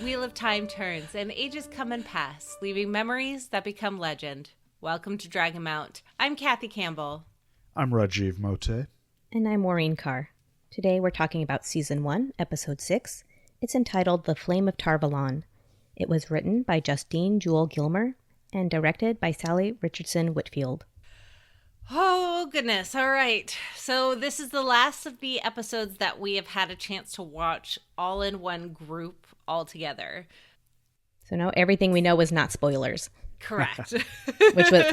wheel of time turns and ages come and pass, leaving memories that become legend. Welcome to Dragonmount. I'm Kathy Campbell. I'm Rajiv Moté. And I'm Maureen Carr. Today we're talking about Season 1, Episode 6. It's entitled The Flame of Valon. It was written by Justine Jewell Gilmer and directed by Sally Richardson Whitfield. Oh, goodness. All right. So this is the last of the episodes that we have had a chance to watch all in one group all together. So now everything we know is not spoilers. Correct.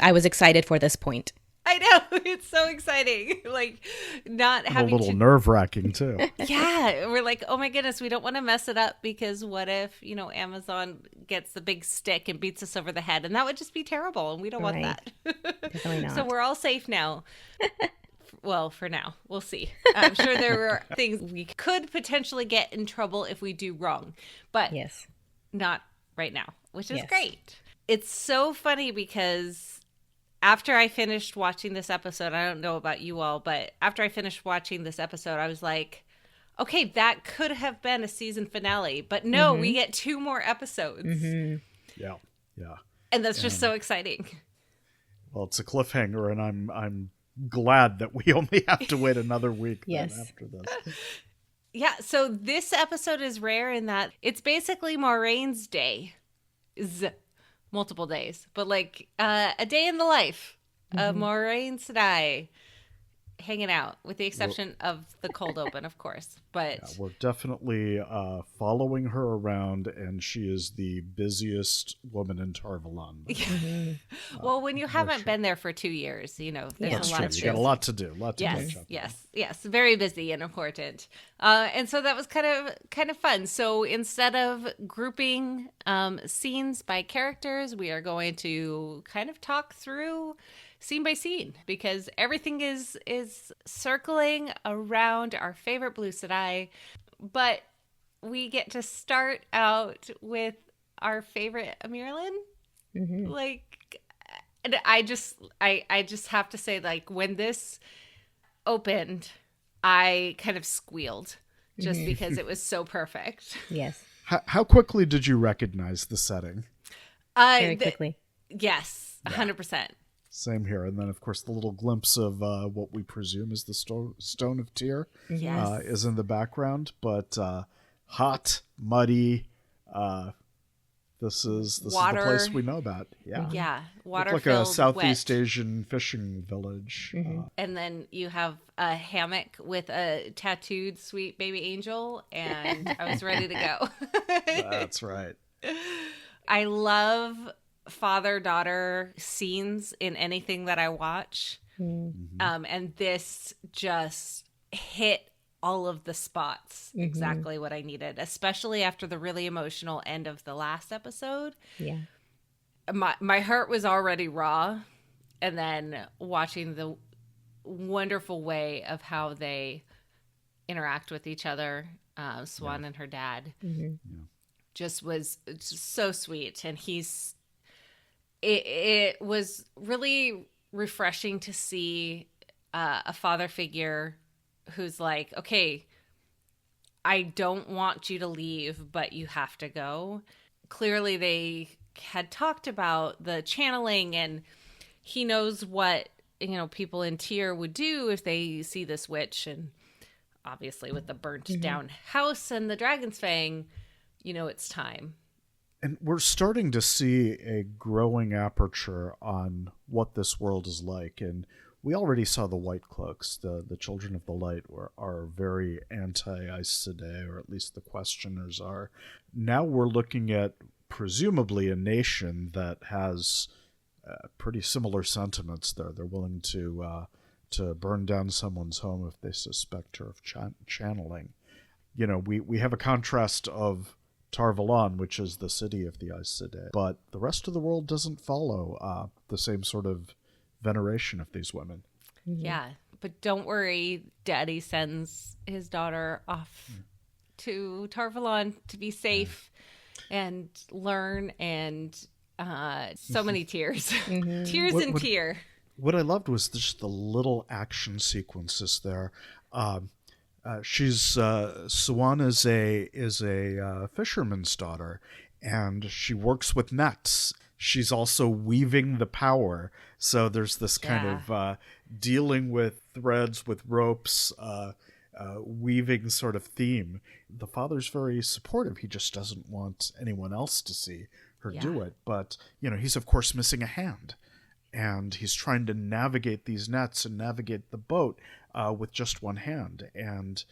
I was excited for this point. I know. It's so exciting. Like, not having a little nerve-wracking, too. Yeah. We're like, oh, my goodness, we don't want to mess it up because what if, Amazon gets the big stick and beats us over the head? And that would just be terrible, and we don't want that. Definitely not. So we're all safe now. Well, for now. We'll see. I'm sure there are things we could potentially get in trouble if we do wrong. But yes, not right now, which is great. It's so funny because after I finished watching this episode, I don't know about you all, but after I finished watching this episode, I was like, okay, that could have been a season finale. But no, we get 2 more episodes. Mm-hmm. Yeah. And that's just so exciting. Well, it's a cliffhanger, and I'm glad that we only have to wait another week after this. Yeah, so this episode is rare in that it's basically Maureen's day. Multiple days, but like a day in the life of Maureen Sedai hanging out, with the exception of the cold open, of course. But we're definitely following her around, and she is the busiest woman in Valon. Well, when you haven't been there for 2 years, there's That's a lot true. of You got a lot to do. Yes, very busy and important. And so that was kind of fun. So instead of grouping scenes by characters, we are going to kind of talk through scene by scene, because everything is circling around our favorite Blue Sedai. But we get to start out with our favorite Amirlin. Like, and I just have to say, like, when this opened, I kind of squealed just because it was so perfect. Yes. How quickly did you recognize the setting? Very quickly. Yes, 100%. Same here. And then, of course, the little glimpse of what we presume is the Stone of Tyr is in the background. But hot, muddy, this is the place we know about. Yeah, water like filled, a Southeast wet. Asian fishing village. And then you have a hammock with a tattooed sweet baby angel, and I was ready to go. That's right. I love father-daughter scenes in anything that I watch. And this just hit all of the spots exactly what I needed, especially after the really emotional end of the last episode. Yeah. My heart was already raw, and then watching the wonderful way of how they interact with each other, Swan and her dad, just was so sweet. And it was really refreshing to see a father figure who's like, okay, I don't want you to leave, but you have to go. Clearly they had talked about the channeling, and he knows what, people in Tyr would do if they see this witch. And obviously with the burnt down house and the dragon's fang, it's time. And we're starting to see a growing aperture on what this world is like. And we already saw the White Cloaks, the Children of the Light, are very anti-Aes Sedai, or at least the questioners are. Now we're looking at presumably a nation that has pretty similar sentiments there. They're willing to burn down someone's home if they suspect her of channeling. We have a contrast of Valon, which is the city of the Aes Sedai, but the rest of the world doesn't follow the same sort of veneration of these women. Yeah, but don't worry, Daddy sends his daughter off to Valon to be safe and learn, and so many tears. Tears and tear. What I loved was just the little action sequences there. Swan is a fisherman's daughter, and she works with nets. She's also weaving the power. So there's this kind of dealing with threads, with ropes, weaving sort of theme. The father's very supportive. He just doesn't want anyone else to see her do it. But, he's of course missing a hand. And he's trying to navigate these nets and navigate the boat with just one hand. And,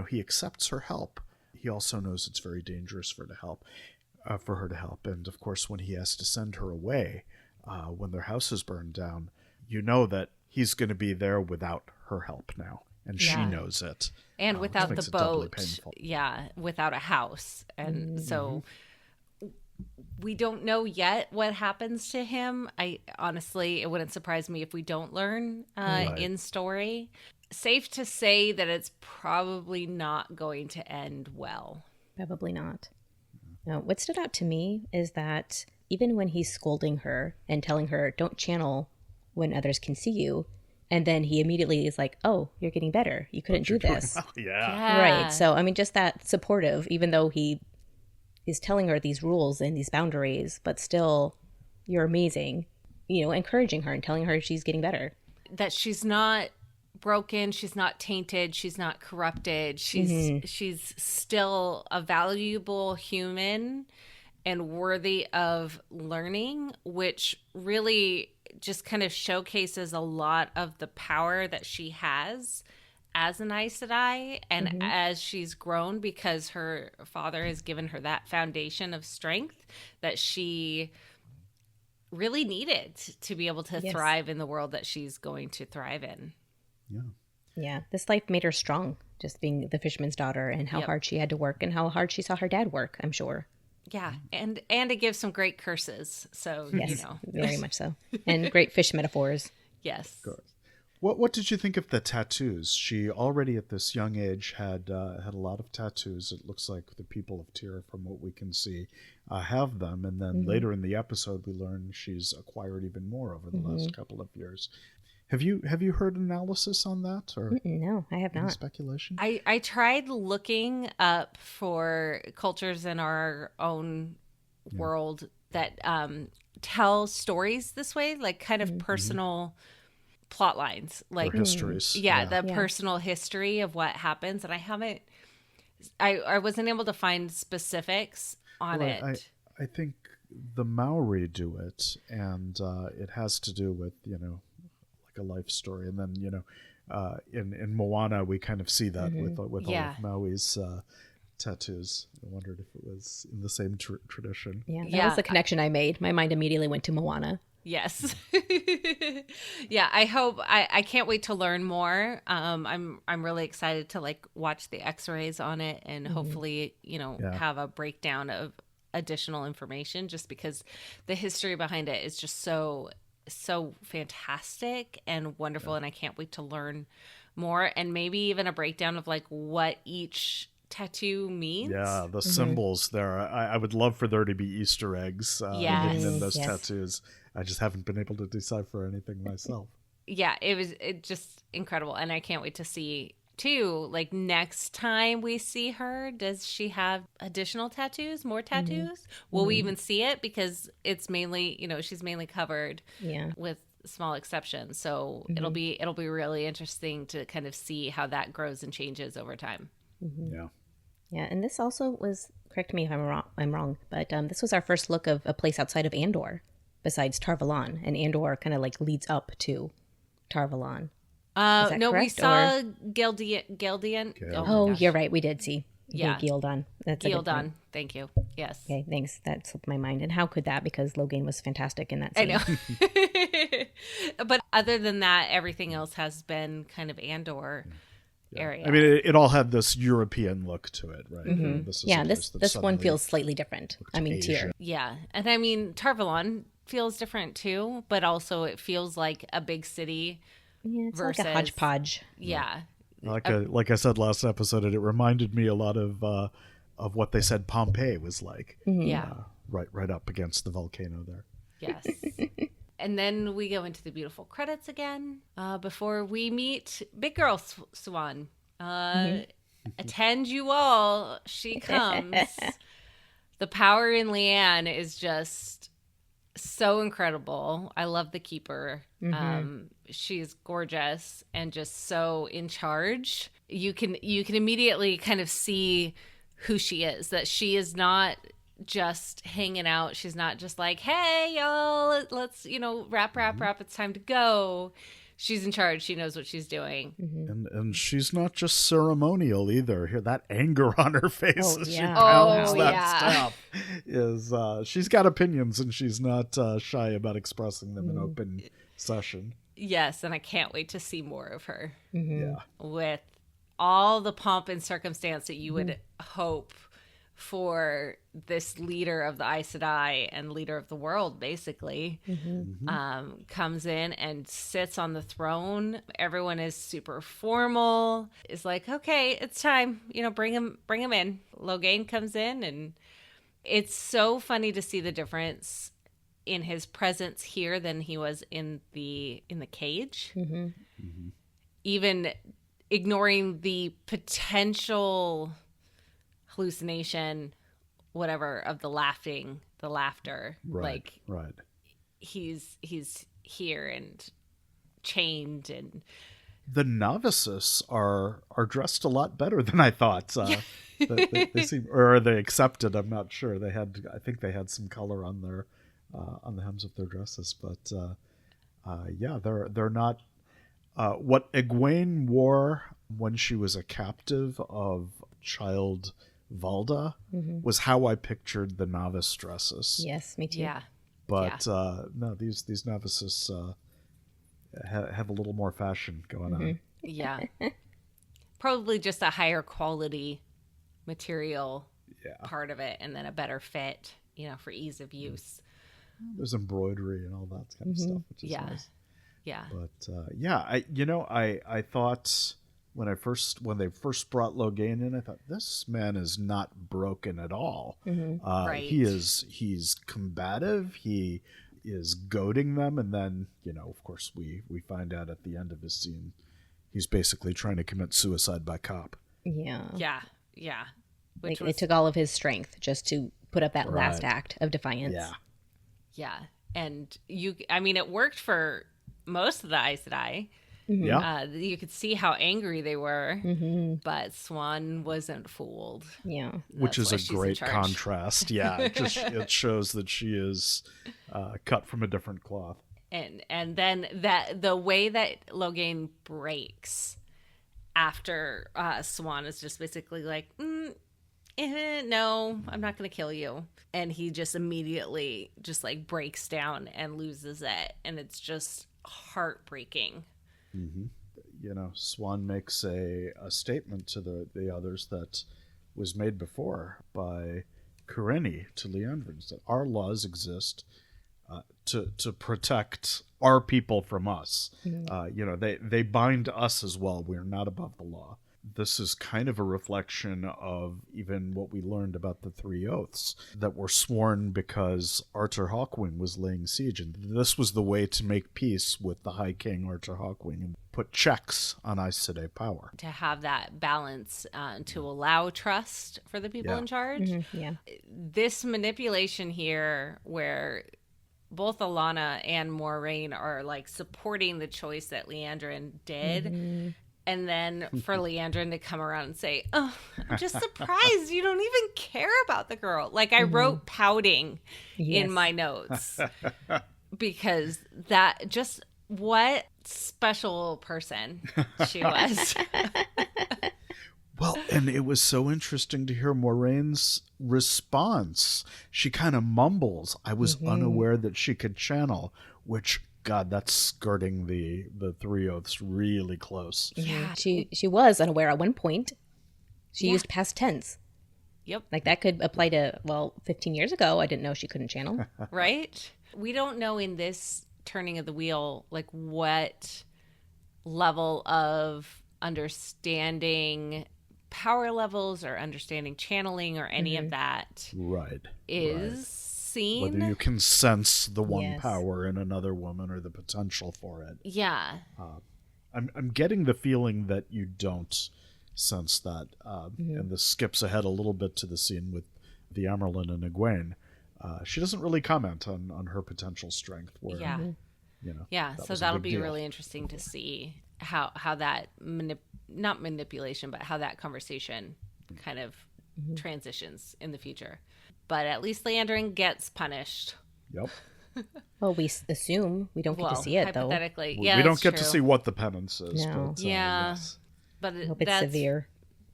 he accepts her help. He also knows it's very dangerous for her to help. And, of course, when he has to send her away, when their house is burned down, that he's going to be there without her help now. And she knows it. And without the boat. Without a house. And so we don't know yet what happens to him. Honestly, it wouldn't surprise me if we don't learn in story. Safe to say that it's probably not going to end well. Probably not. Now, what stood out to me is that even when he's scolding her and telling her, don't channel when others can see you, and then he immediately is like, oh, you're getting better. You couldn't do this. Right. So, just that supportive, even though he is telling her these rules and these boundaries, but still, you're amazing, encouraging her and telling her she's getting better. That she's not broken, she's not tainted, she's not corrupted. She's still a valuable human and worthy of learning, which really just kind of showcases a lot of the power that she has as an Aes Sedai and as she's grown, because her father has given her that foundation of strength that she really needed to be able to thrive in the world that she's going to thrive in. Yeah, this life made her strong, just being the fisherman's daughter, and how hard she had to work and how hard she saw her dad work, I'm sure. Yeah, and it gives some great curses. So, yes, very much so. And great fish metaphors. Yes. Good. What did you think of the tattoos? She already at this young age had a lot of tattoos. It looks like the people of Tyr, from what we can see, have them. And then later in the episode, we learn she's acquired even more over the last couple of years. Have you heard analysis on that? Or no, I have not. Speculation? I tried looking up for cultures in our own world that tell stories this way, like kind of personal plot lines, like or histories. Personal history of what happens. And I wasn't able to find specifics on it. I think the Maori do it, and it has to do with, a life story. And then, in Moana, we kind of see that with all of Maui's tattoos. I wondered if it was in the same tradition. Yeah, that was the connection I made. My mind immediately went to Moana. Yes. I hope I can't wait to learn more. I'm really excited to watch the x-rays on it and hopefully, have a breakdown of additional information, just because the history behind it is just so fantastic and wonderful, and I can't wait to learn more, and maybe even a breakdown of what each tattoo means. Yeah, the symbols there. I would love for there to be Easter eggs in those tattoos. I just haven't been able to decipher anything myself. Yeah, it just incredible, and I can't wait to see too, next time we see her, does she have additional tattoos, more tattoos? Will we even see it? Because it's mainly, she's mainly covered with small exceptions. So it'll be really interesting to kind of see how that grows and changes over time. Yeah, and this also was, correct me if I'm wrong, but this was our first look of a place outside of Andor besides Tar Valon, and Andor kind of leads up to Tar Valon. No, correct? We saw Gildian. Oh, you're right. We did see. Gildan. That's Gildan. Thank you. Yes. Okay, thanks. That slipped my mind. And how could that? Because Logain was fantastic in that scene. I know. But other than that, everything else has been kind of Andor area. I mean, it all had this European look to it, right? This one feels slightly different. Tyr. Yeah, and I mean, Tar Valon feels different too, but also it feels like a big city. Yeah, it's like a hodgepodge. Yeah. Like I said last episode, it reminded me a lot of what they said Pompeii was like. Right up against the volcano there. Yes. And then we go into the beautiful credits again before we meet Big Girl Swan. Attend you all. She comes. The power in Leanne is just so incredible. I love the keeper. She's gorgeous and just so in charge. You can immediately kind of see who she is, that she is not just hanging out. She's not just like, hey, y'all, let's, wrap, it's time to go. She's in charge. She knows what she's doing. And she's not just ceremonial either. Hear that anger on her face as she yeah. pounds that staff. She's got opinions, and she's not shy about expressing them in open session. Yes, and I can't wait to see more of her. Yeah. With all the pomp and circumstance that you would hope for this leader of the Aes Sedai and leader of the world, basically, comes in and sits on the throne. Everyone is super formal. It's like, okay, it's time. Bring him in. Logain comes in, and it's so funny to see the difference in his presence here than he was in the cage. Even ignoring the potential hallucination, whatever, of the laughter. Right. He's here and chained, and the novices are dressed a lot better than I thought. They seem, or they accepted. I'm not sure. I think they had some color on their on the hems of their dresses, but they're not what Egwene wore when she was a captive of child Valda was how I pictured the novice dresses. Yes, me too. Yeah. But no, these novices have a little more fashion going on. Yeah. Probably just a higher quality material part of it, and then a better fit, for ease of use. There's embroidery and all that kind of stuff, which is nice. Yeah. But I thought when they first brought Logain in, I thought, this man is not broken at all. Right. He's combative. He is goading them, and then of course we find out at the end of his scene he's basically trying to commit suicide by cop. Yeah. It took all of his strength just to put up that last act of defiance. Yeah. And it worked for most of the Aes Sedai. You could see how angry they were, but Swan wasn't fooled. Yeah. Which is a great contrast. Yeah. It shows that she is cut from a different cloth. And then the way that Logain breaks after Swan is just basically like, no, I'm not going to kill you. And he just immediately just like breaks down and loses it. And it's just heartbreaking. Swan makes a statement to the others that was made before by Karenni to Leandrins, that our laws exist to protect our people from us. They bind us as well. We're not above the law. This is kind of a reflection of even what we learned about the three oaths that were sworn because Arthur Hawkwing was laying siege, and this was the way to make peace with the High King Arthur Hawkwing and put checks on Aes Sedai power. To have that balance, to allow trust for the people in charge. This manipulation here, where both Alana and Maureen are like supporting the choice that Leandrin did. And then for Leandrin to come around and say, oh, I'm just surprised you don't even care about the girl. Like I wrote pouting in my notes because that just, what special person she was. Well, and it was so interesting to hear Maureen's response. She kind of mumbles, I was unaware that she could channel, which, God, that's skirting the three oaths really close. Yeah, she was unaware at one point. She used past tense. Yep. Like that could apply to, 15 years ago, I didn't know she couldn't channel. Right? We don't know in this turning of the wheel, like what level of understanding power levels or understanding channeling or any of that is seen. Whether you can sense the one power in another woman or the potential for it. Yeah. I'm getting the feeling that you don't sense that. And this skips ahead a little bit to the scene with the Amerlin and Egwene. She doesn't really comment on her potential strength. Where, So that'll be really interesting to see how that not manipulation, but how that conversation kind of transitions in the future. But at least Leandrin gets punished. Yep. Well, we assume we don't get to see it, though. Hypothetically, we don't get to see what the penance is. No. But, Yes. But I hope it's severe.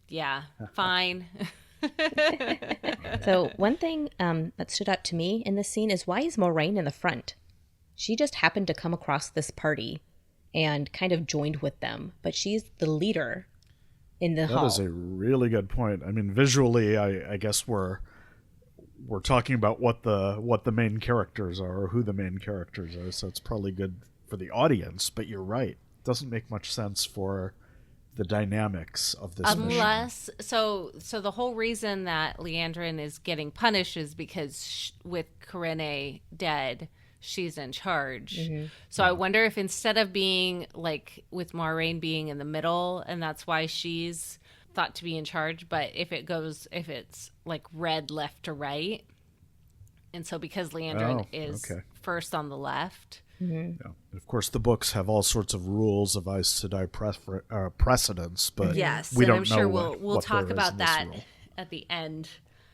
Yeah, fine. So one thing that stood out to me in this scene is, why is Moraine in the front? She just happened to come across this party and kind of joined with them, but she's the leader in the hall. That is a really good point. I mean, visually, I guess we're talking about what the main characters are, or who the main characters are, so it's probably good for the audience, but you're right. It doesn't make much sense for the dynamics of this Unless, so the whole reason that Leandrin is getting punished is because with Corene dead, she's in charge. So I wonder if instead of being like with Moraine being in the middle, and that's why she's thought to be in charge, but if it's like red left to right, and so because Leandrin is first on the left. Yeah. Of course, the books have all sorts of rules of Aes Sedai precedence, but we don't know. We'll talk about that at the end.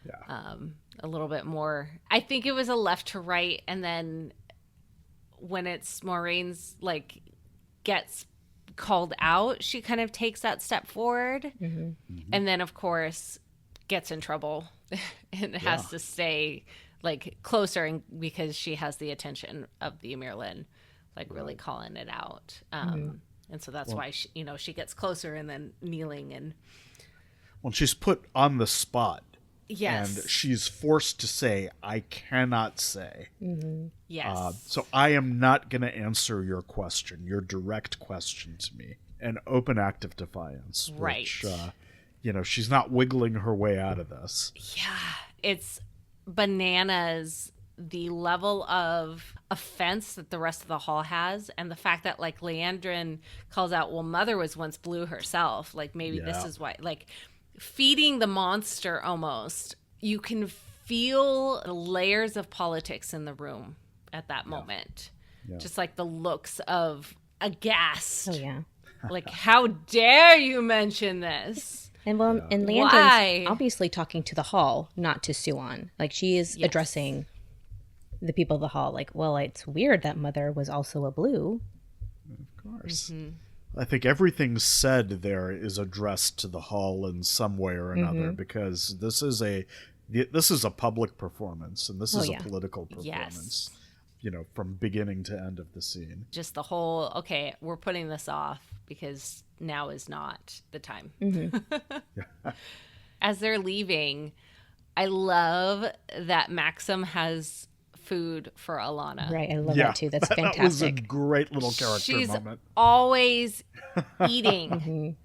Yeah. A little bit more. I think it was a left to right, and then when it's Moraine's like gets called out, she kind of takes that step forward, and then of course gets in trouble and has to stay like closer, and because she has the attention of the Amerlin, like really calling it out, and so that's why she gets closer and then kneeling and she's put on the spot. Yes. And she's forced to say, I cannot say. Yes. So I am not going to answer your question, your direct question to me. An open act of defiance. Right. Which, she's not wiggling her way out of this. Yeah. It's bananas, the level of offense that the rest of the hall has, and the fact that, like, Leandrin calls out, well, Mother was once blue herself. Like, maybe this is why. Like, feeding the monster almost. You can feel the layers of politics in the room at that moment. Yeah. Just like the looks of aghast. Oh, yeah. Like, how dare you mention this? And and Leandrin's obviously talking to the hall, not to Swan. Like, she is addressing the people of the hall. Like, well, it's weird that Mother was also a blue. Of course. I think everything said there is addressed to the hall in some way or another, because this is a public performance, and this is a political performance. From beginning to end of the scene. Just the whole, we're putting this off because now is not the time. As they're leaving, I love that Maxim has food for Alana. Right, I love that too. That's fantastic. That was a great little character moment. She's always eating.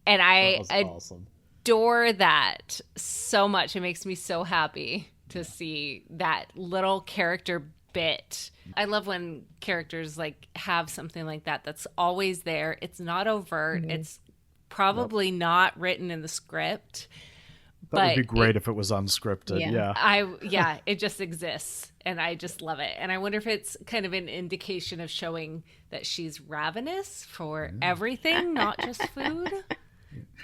And I adore that so much. It makes me so happy to see that little character bit. I love when characters like have something like that that's always there. It's not overt. It's probably not written in the script. That would be great if it was unscripted. Yeah. It just exists, and I just love it. And I wonder if it's kind of an indication of showing that she's ravenous for everything, not just food.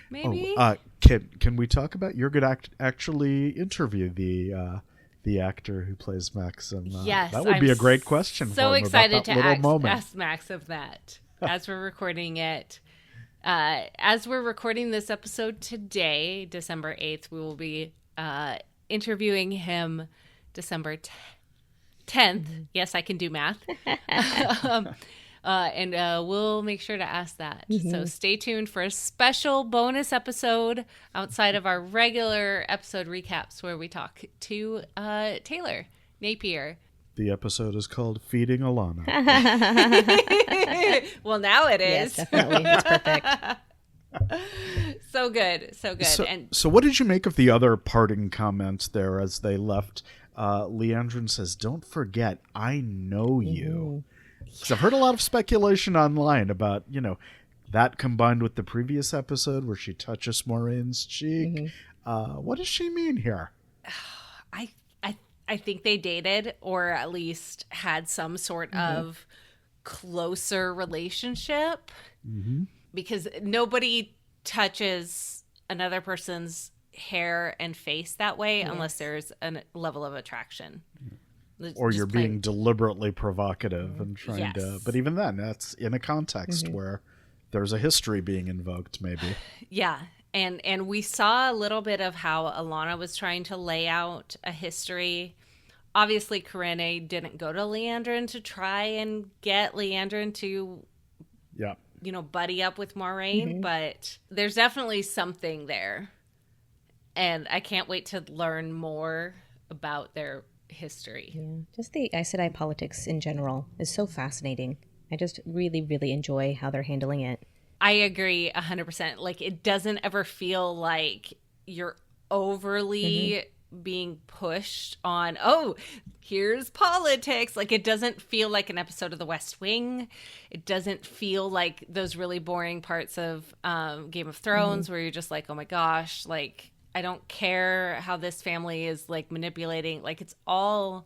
Maybe. Can we talk about you're going to actually interview the actor who plays Maxim? Yes, that would be a great question. So for him excited to ask Max of that as we're recording it. As we're recording this episode today, December 8th, we will be interviewing him December 10th. Yes, I can do math. And we'll make sure to ask that. So stay tuned for a special bonus episode outside of our regular episode recaps where we talk to Taylor Napier. The episode is called Feeding Alana. Well, now it is. Yes, definitely. That's perfect. So good. So what did you make of the other parting comment there as they left? Leandrin says, "Don't forget, I know you." Because I've heard a lot of speculation online about, That combined with the previous episode where she touches Maureen's cheek. What does she mean here? I think they dated, or at least had some sort of closer relationship, because nobody touches another person's hair and face that way unless there's a level of attraction. Or you're being deliberately provocative and trying to... But even then, that's in a context where there's a history being invoked, maybe. Yeah. And we saw a little bit of how Alana was trying to lay out a history. Obviously, Corinne didn't go to Leandrin to try and get Leandrin to, buddy up with Maureen, but there's definitely something there. And I can't wait to learn more about their history. Yeah. Just the Aes Sedai politics in general is so fascinating. I just really, really enjoy how they're handling it. I agree 100%. Like, it doesn't ever feel like you're overly being pushed on, oh, here's politics. Like, it doesn't feel like an episode of The West Wing. It doesn't feel like those really boring parts of Game of Thrones where you're just like, oh my gosh, like, I don't care how this family is like manipulating. Like, it's all...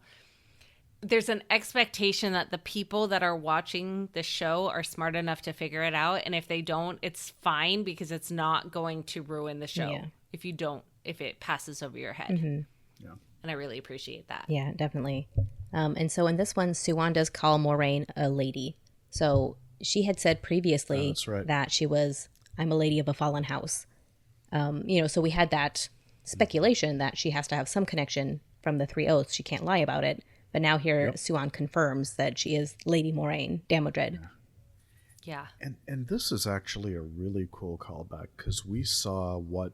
There's an expectation that the people that are watching the show are smart enough to figure it out. And if they don't, it's fine because it's not going to ruin the show if it passes over your head. Yeah. And I really appreciate that. Yeah, definitely. And so in this one, Swan does call Moraine a lady. So she had said previously that she was, I'm a lady of a fallen house. So we had that speculation that she has to have some connection from the three oaths. She can't lie about it. But now here, Swan confirms that she is Lady Moraine Damodred. Yeah. And this is actually a really cool callback because we saw what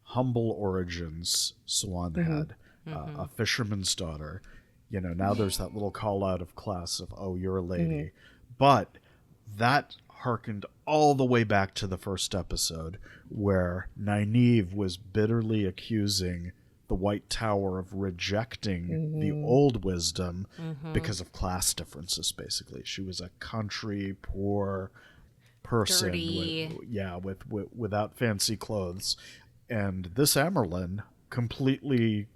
humble origins Swan had. A fisherman's daughter. Now there's that little call out of class of, oh, you're a lady. But that harkened all the way back to the first episode where Nynaeve was bitterly accusing the White Tower of rejecting the old wisdom because of class differences, basically. She was a country, poor person. Dirty. Without fancy clothes. And this Amyrlin completely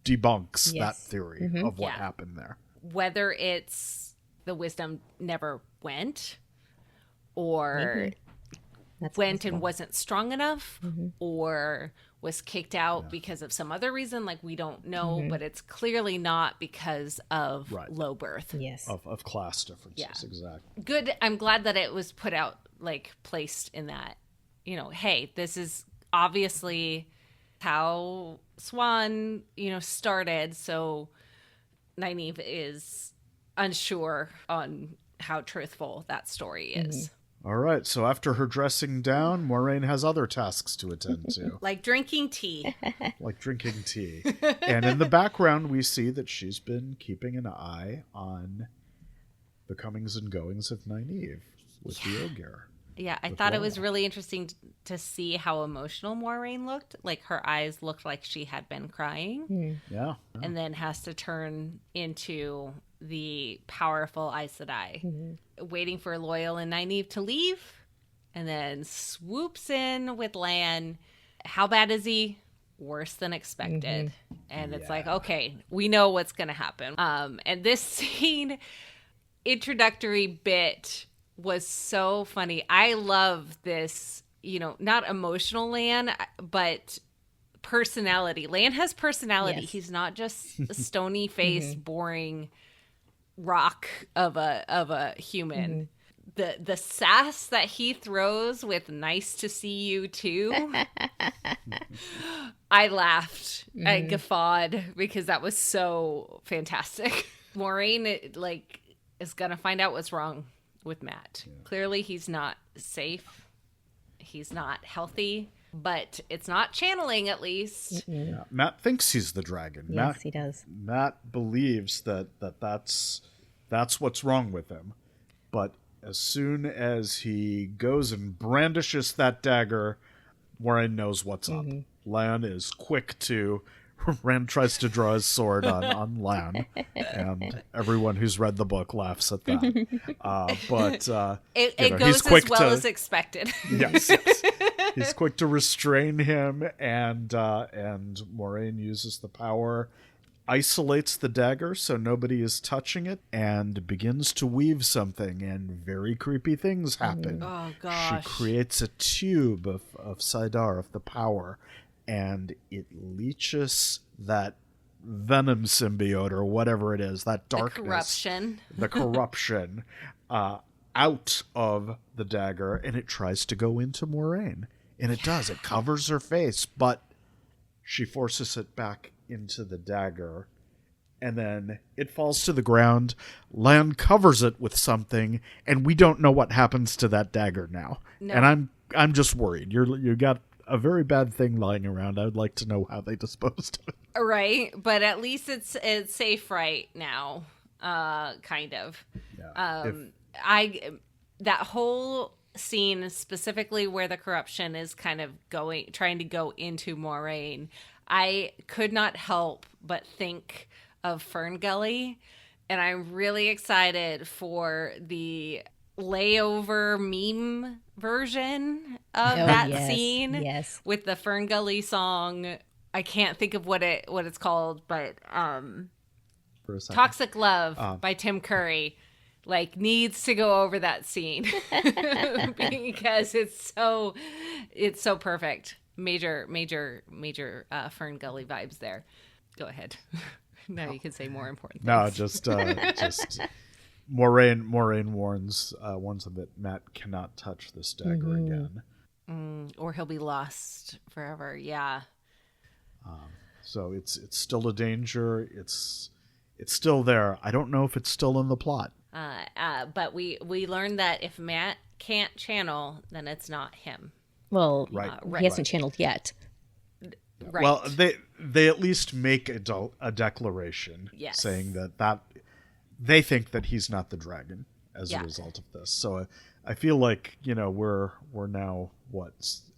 debunks that theory of what happened there. Whether it's the wisdom never went or went and wasn't strong enough or was kicked out because of some other reason, like we don't know, but it's clearly not because of low birth. Yes. Of class differences, exactly. Good. I'm glad that it was put out, like placed in that, hey, this is obviously how Swan, started. So Nynaeve is unsure on how truthful that story is. All right, so after her dressing down, Moraine has other tasks to attend to. Like drinking tea. And in the background, we see that she's been keeping an eye on the comings and goings of Nynaeve with the Ogier. Yeah, I thought it was really interesting to see how emotional Moraine looked. Like, her eyes looked like she had been crying. Yeah. And then has to turn into the powerful Aes Sedai, waiting for Loyal and Nynaeve to leave, and then swoops in with Lan. How bad is he? Worse than expected. And it's like, okay, we know what's going to happen. And this scene, introductory bit, was so funny. I love this, not emotional Lan, but personality. Lan has personality. Yes. He's not just a stony faced, boring rock of a human. The sass that he throws with "nice to see you too," I laughed. I guffawed because that was so fantastic. Maureen is gonna find out what's wrong with Matt. Clearly he's not safe, he's not healthy, but it's not channeling, at least. Yeah. Matt thinks he's the dragon. Yes, he does. Matt believes that's what's wrong with him. But as soon as he goes and brandishes that dagger, Moraine knows what's up. Lan is quick to Rand tries to draw his sword on Lan, and everyone who's read the book laughs at that. But it he's goes quick as well to, as expected. yes. He's quick to restrain him, and Moraine uses the power, isolates the dagger so nobody is touching it, and begins to weave something, and very creepy things happen. Oh, gosh. She creates a tube of Saidar, of the power, and it leaches that venom symbiote, or whatever it is, that darkness. The corruption, out of the dagger, and it tries to go into Moraine. And it does. It covers her face, but she forces it back into the dagger, and then it falls to the ground. Lan covers it with something, and we don't know what happens to that dagger now. No. And I'm just worried. You got a very bad thing lying around. I would like to know how they disposed of it. Right, but at least it's safe right now, kind of. Yeah. That whole scene, specifically where the corruption is kind of trying to go into Moraine, I could not help but think of Fern Gully, and I'm really excited for the layover meme version of that scene. Yes. With the Fern Gully song. I can't think of what it's called, but Toxic Love by Tim Curry needs to go over that scene because it's so perfect. Major Fern Gully vibes there. Go ahead. Now you can say more important things. No, just Moraine warns him that Matt cannot touch this dagger again. Or he'll be lost forever. Yeah. So it's still a danger. It's still there. I don't know if it's still in the plot. But we learned that if Matt can't channel, then it's not him. Well, he hasn't channeled yet. Right. Well, they at least make a declaration saying that they think that he's not the dragon as a result of this. So I feel like, we're now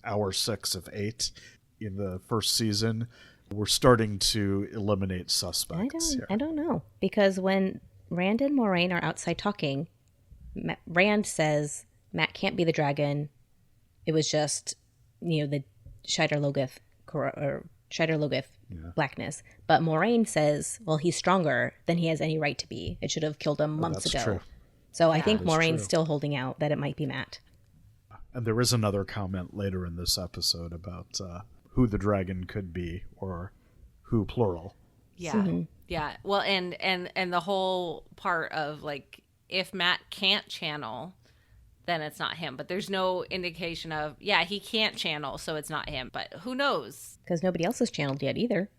hour 6 of 8 in the first season. We're starting to eliminate suspects. I don't know, because when Rand and Moraine are outside talking, Rand says Matt can't be the dragon. It was just, the Shider Logoth blackness. But Moraine says, well, he's stronger than he has any right to be. It should have killed him months ago. True. So I think Moraine's still holding out that it might be Matt. And there is another comment later in this episode about who the dragon could be, or who plural. Yeah. Mm-hmm. Yeah. Well, and the whole part of if Matt can't channel, then it's not him. But there's no indication of, he can't channel, so it's not him. But who knows? Because nobody else has channeled yet either,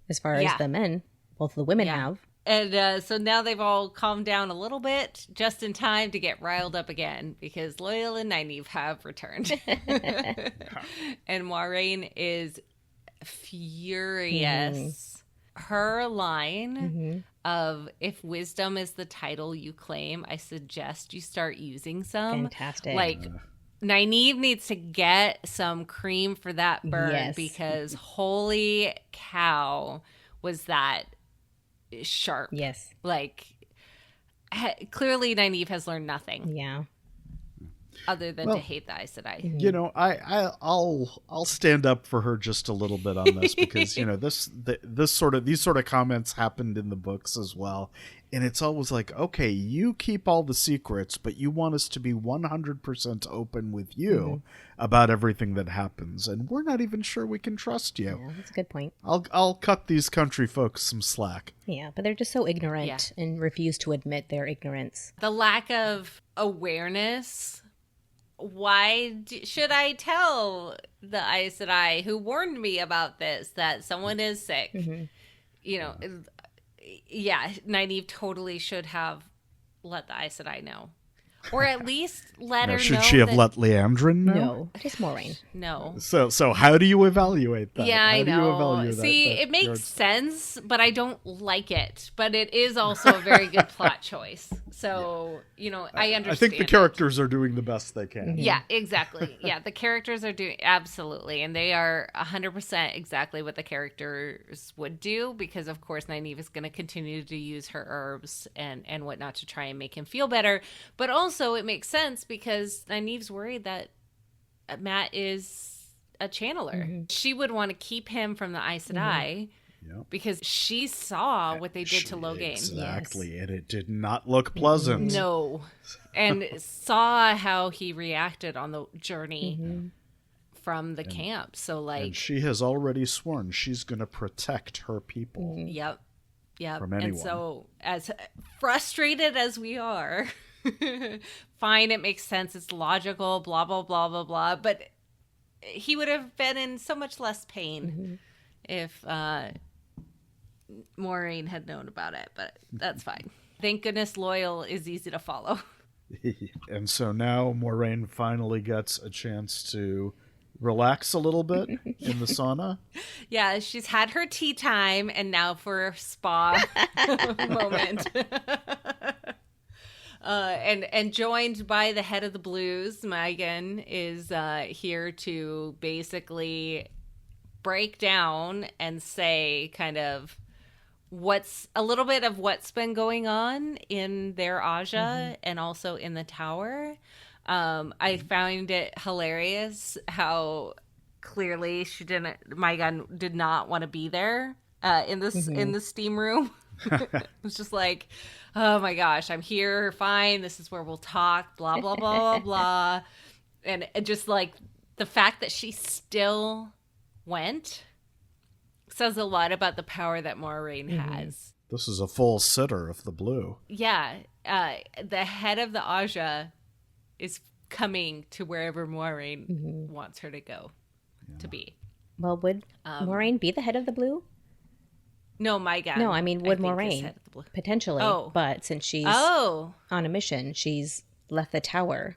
as far as the men. Both of the women have. And so now they've all calmed down a little bit, just in time to get riled up again, because Loyal and Nynaeve have returned. And Moraine is furious. Mm-hmm. Her line of, if wisdom is the title you claim, I suggest you start using some. Fantastic. Nynaeve needs to get some cream for that burn, because holy cow, was that sharp. Yes. Clearly Nynaeve has learned nothing. Yeah. other than to hate the Aes Sedai. You know, I'll stand up for her just a little bit on this because you know these sort of comments happened in the books as well, and it's always like, okay, you keep all the secrets, but you want us to be 100% open with you about everything that happens, and we're not even sure we can trust you. Yeah, that's a good point. I'll cut these country folks some slack. Yeah, but they're just so ignorant and refuse to admit their ignorance. The lack of awareness. Why should I tell the Aes Sedai who warned me about this that someone is sick? You know, Nynaeve totally should have let the Aes Sedai know. Or at least let her know. Should she have let Leandrin know? No, just Moraine. No. So how do you evaluate that? Yeah, I know. See, it makes sense, but I don't like it. But it is also a very good plot choice. So, I understand. I think the characters are doing the best they can. Yeah, exactly. Yeah, the characters are doing absolutely, and they are 100% exactly what the characters would do, because of course Nynaeve is going to continue to use her herbs and whatnot to try and make him feel better. But also it makes sense because Nynaeve's worried that Matt is a channeler. She would want to keep him from the Aes Sedai. Yep. Because she saw what they did to Logain. Exactly, and it did not look pleasant. No. And saw how he reacted on the journey from the camp. So, and she has already sworn she's going to protect her people. Yep. From anyone. And so, as frustrated as we are, fine, it makes sense, it's logical, blah, blah, blah, blah, blah. But he would have been in so much less pain if Maureen had known about it, but that's fine. Thank goodness Loyal is easy to follow. And so now Maureen finally gets a chance to relax a little bit in the sauna. Yeah, she's had her tea time, and now for a spa moment. And joined by the head of the Blues, Megan is here to basically break down and say kind of what's been going on in their Aja and also in the tower. I found it hilarious how clearly Megan did not want to be there in the steam room. It was just like, oh my gosh, I'm here, fine, this is where we'll talk, blah blah blah blah blah. And just like the fact that she still went says a lot about the power that Maureen has. This is a full sitter of the Blue. Yeah, the head of the Aja is coming to wherever Maureen wants her to go to be. Well, would Maureen be the head of the Blue? No, my God. No, I mean, would Maureen potentially? Oh. But since she's on a mission, she's left the tower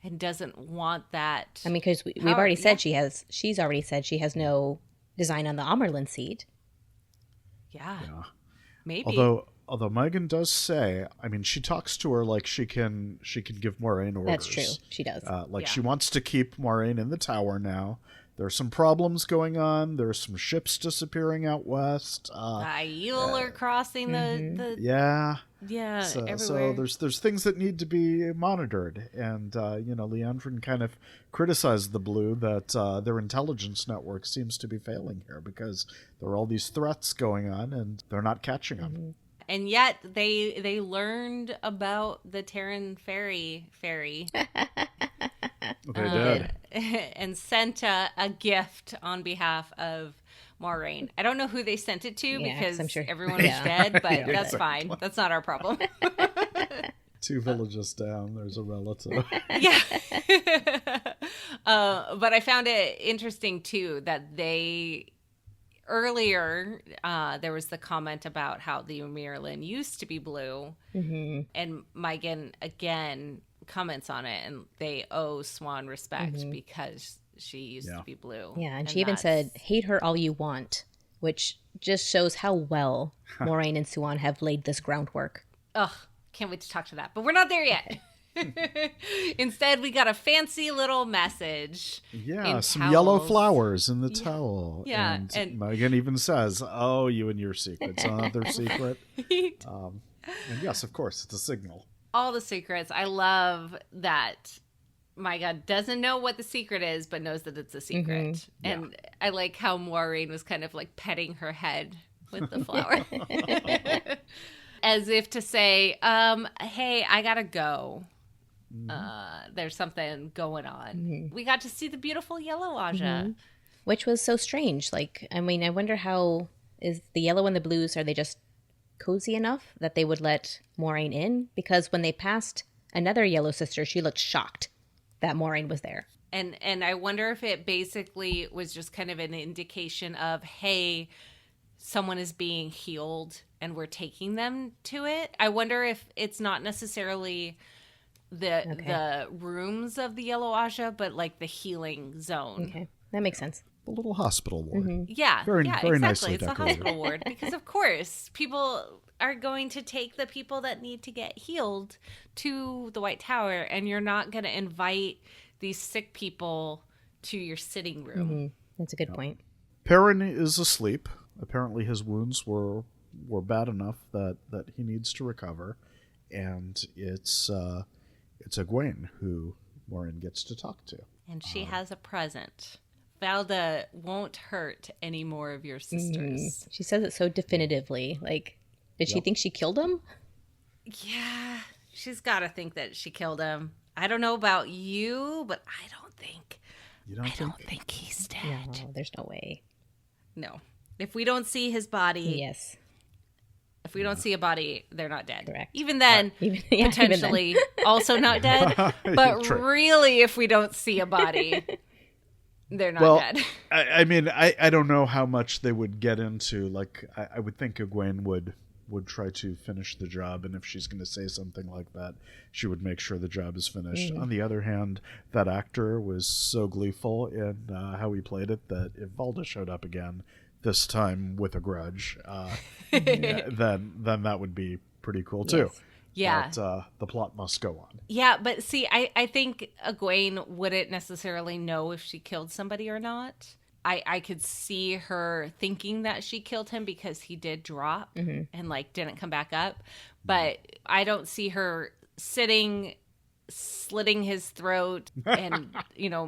and doesn't want that. I mean, because we've already said she's already said she has no design on the Amerlin seat. Yeah. Maybe. Although Megan does say, I mean, she talks to her like she can give Maureen orders. That's true. She does. She wants to keep Maureen in the tower now. There's some problems going on. There's some ships disappearing out west. Aiel are crossing the everywhere. So there's things that need to be monitored. And, Leandrin kind of criticized the Blue that their intelligence network seems to be failing here because there are all these threats going on and they're not catching up. And yet they learned about the Terran ferry. They did. And sent a gift on behalf of Maureen. I don't know who they sent it to because I'm sure everyone is dead, but that's fine. That's not our problem. 2 villages down, there's a relative. Yeah. But I found it interesting, too, that earlier, there was the comment about how the Umirlin used to be blue. And Megan, again, comments on it, and they owe Swan respect because she used to be blue. Yeah, and she even said, hate her all you want, which just shows how well Maureen and Swan have laid this groundwork. Ugh, can't wait to talk to that. But we're not there yet. Instead, we got a fancy little message. Yeah, some yellow flowers in the towel. Yeah. And Megan even says, oh, you and your secrets. Their secret. And yes, of course, it's a signal. All the secrets. I love that my God doesn't know what the secret is, but knows that it's a secret. And I like how Maureen was kind of like petting her head with the flower. As if to say, hey, I gotta go. There's something going on. We got to see the beautiful yellow Aja. Which was so strange. Like, I mean, I wonder how is the yellow and the blues, are they just cozy enough that they would let Maureen in? Because when they passed another yellow sister, she looked shocked that Maureen was there. And I wonder if it basically was just kind of an indication of, hey, someone is being healed and we're taking them to it. I wonder if it's not necessarily the rooms of the yellow Aja, but like the healing zone. Okay, that makes sense. A little hospital ward. Yeah, very exactly. nicely It's decorated. a hospital ward because, of course, people are going to take the people that need to get healed to the White Tower, and you're not going to invite these sick people to your sitting room. Mm-hmm. That's a good point. Perrin is asleep. Apparently his wounds were bad enough that he needs to recover, and it's Egwene who Maureen gets to talk to. And she has a present. Valda won't hurt any more of your sisters. She says it so definitively. Like, did she think she killed him? Yeah, she's got to think that she killed him. I don't know about you, but I don't think. I don't think he's dead. No, there's no way. No. If we don't see his body. Yes. If we don't see a body, they're not dead. Correct. Even then, potentially even then. also not dead. But really, if we don't see a body, they're not dead. I mean, I don't know how much they would get into. Like, I would think Egwene would try to finish the job, and if she's going to say something like that, she would make sure the job is finished. On the other hand, that actor was so gleeful in how he played it that if Valda showed up again, this time with a grudge, then that would be pretty cool too. Yeah. But the plot must go on. Yeah, but see, I think Egwene wouldn't necessarily know if she killed somebody or not. I could see her thinking that she killed him because he did drop and like didn't come back up. But I don't see her slitting his throat and,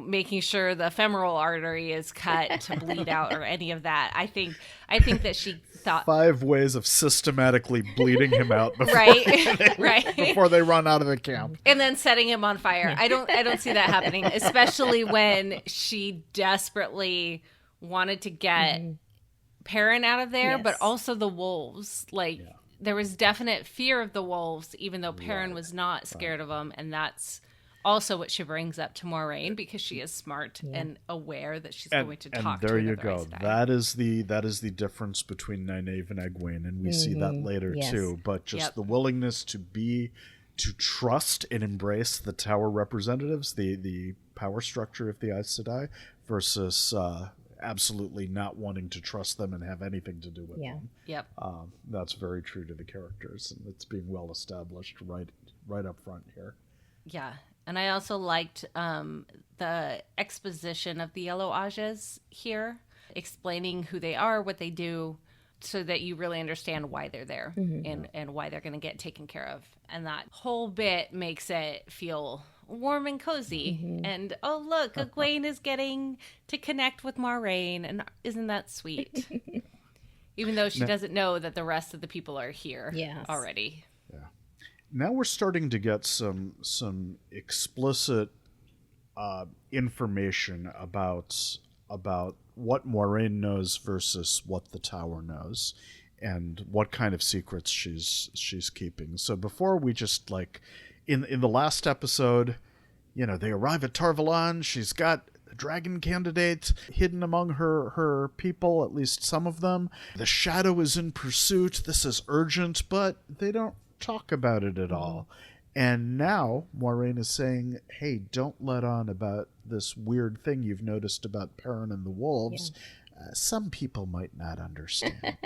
making sure the femoral artery is cut to bleed out or any of that. I think that she thought 5 ways of systematically bleeding him out before right. before they run out of the camp. And then setting him on fire. I don't see that happening, especially when she desperately wanted to get Perrin out of there, but also the wolves. There was definite fear of the wolves, even though Perrin was not scared of them. And that's also what she brings up to Maureen, because she is smart and aware that she's going to talk to her. And there you go. That is the difference between Nynaeve and Egwene, and we see that later too. But just the willingness to trust and embrace the Tower representatives, the power structure of the Aes Sedai, versus absolutely not wanting to trust them and have anything to do with them. Yep. That's very true to the characters, and it's being well established right up front here. Yeah. And I also liked the exposition of the Yellow Ajas here, explaining who they are, what they do, so that you really understand why they're there and why they're going to get taken care of. And that whole bit makes it feel warm and cozy. And, oh, look, Egwene is getting to connect with Maureen. And isn't that sweet? Even though she doesn't know that the rest of the people are here already. Now we're starting to get some explicit information about what Maureen knows versus what the Tower knows, and what kind of secrets she's keeping. So before we just in the last episode, they arrive at Tar Valon. She's got a dragon candidate hidden among her people, at least some of them. The Shadow is in pursuit. This is urgent, but they don't talk about it at all. And now Maureen is saying, hey, don't let on about this weird thing you've noticed about Perrin and the wolves. Some people might not understand.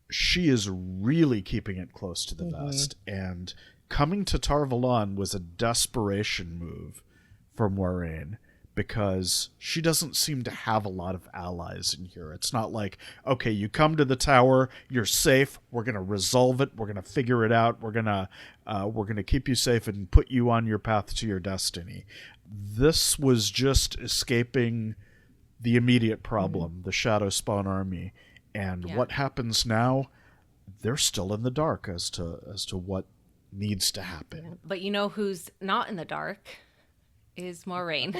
She is really keeping it close to the vest, and coming to Tar Valon was a desperation move for Maureen, because she doesn't seem to have a lot of allies in here. It's not like, okay, you come to the Tower, you're safe, we're going to resolve it, we're going to figure it out, we're going to keep you safe and put you on your path to your destiny. This was just escaping the immediate problem, the Shadow Spawn army. And what happens now, they're still in the dark as to what needs to happen. But you know who's not in the dark? Is Maureen.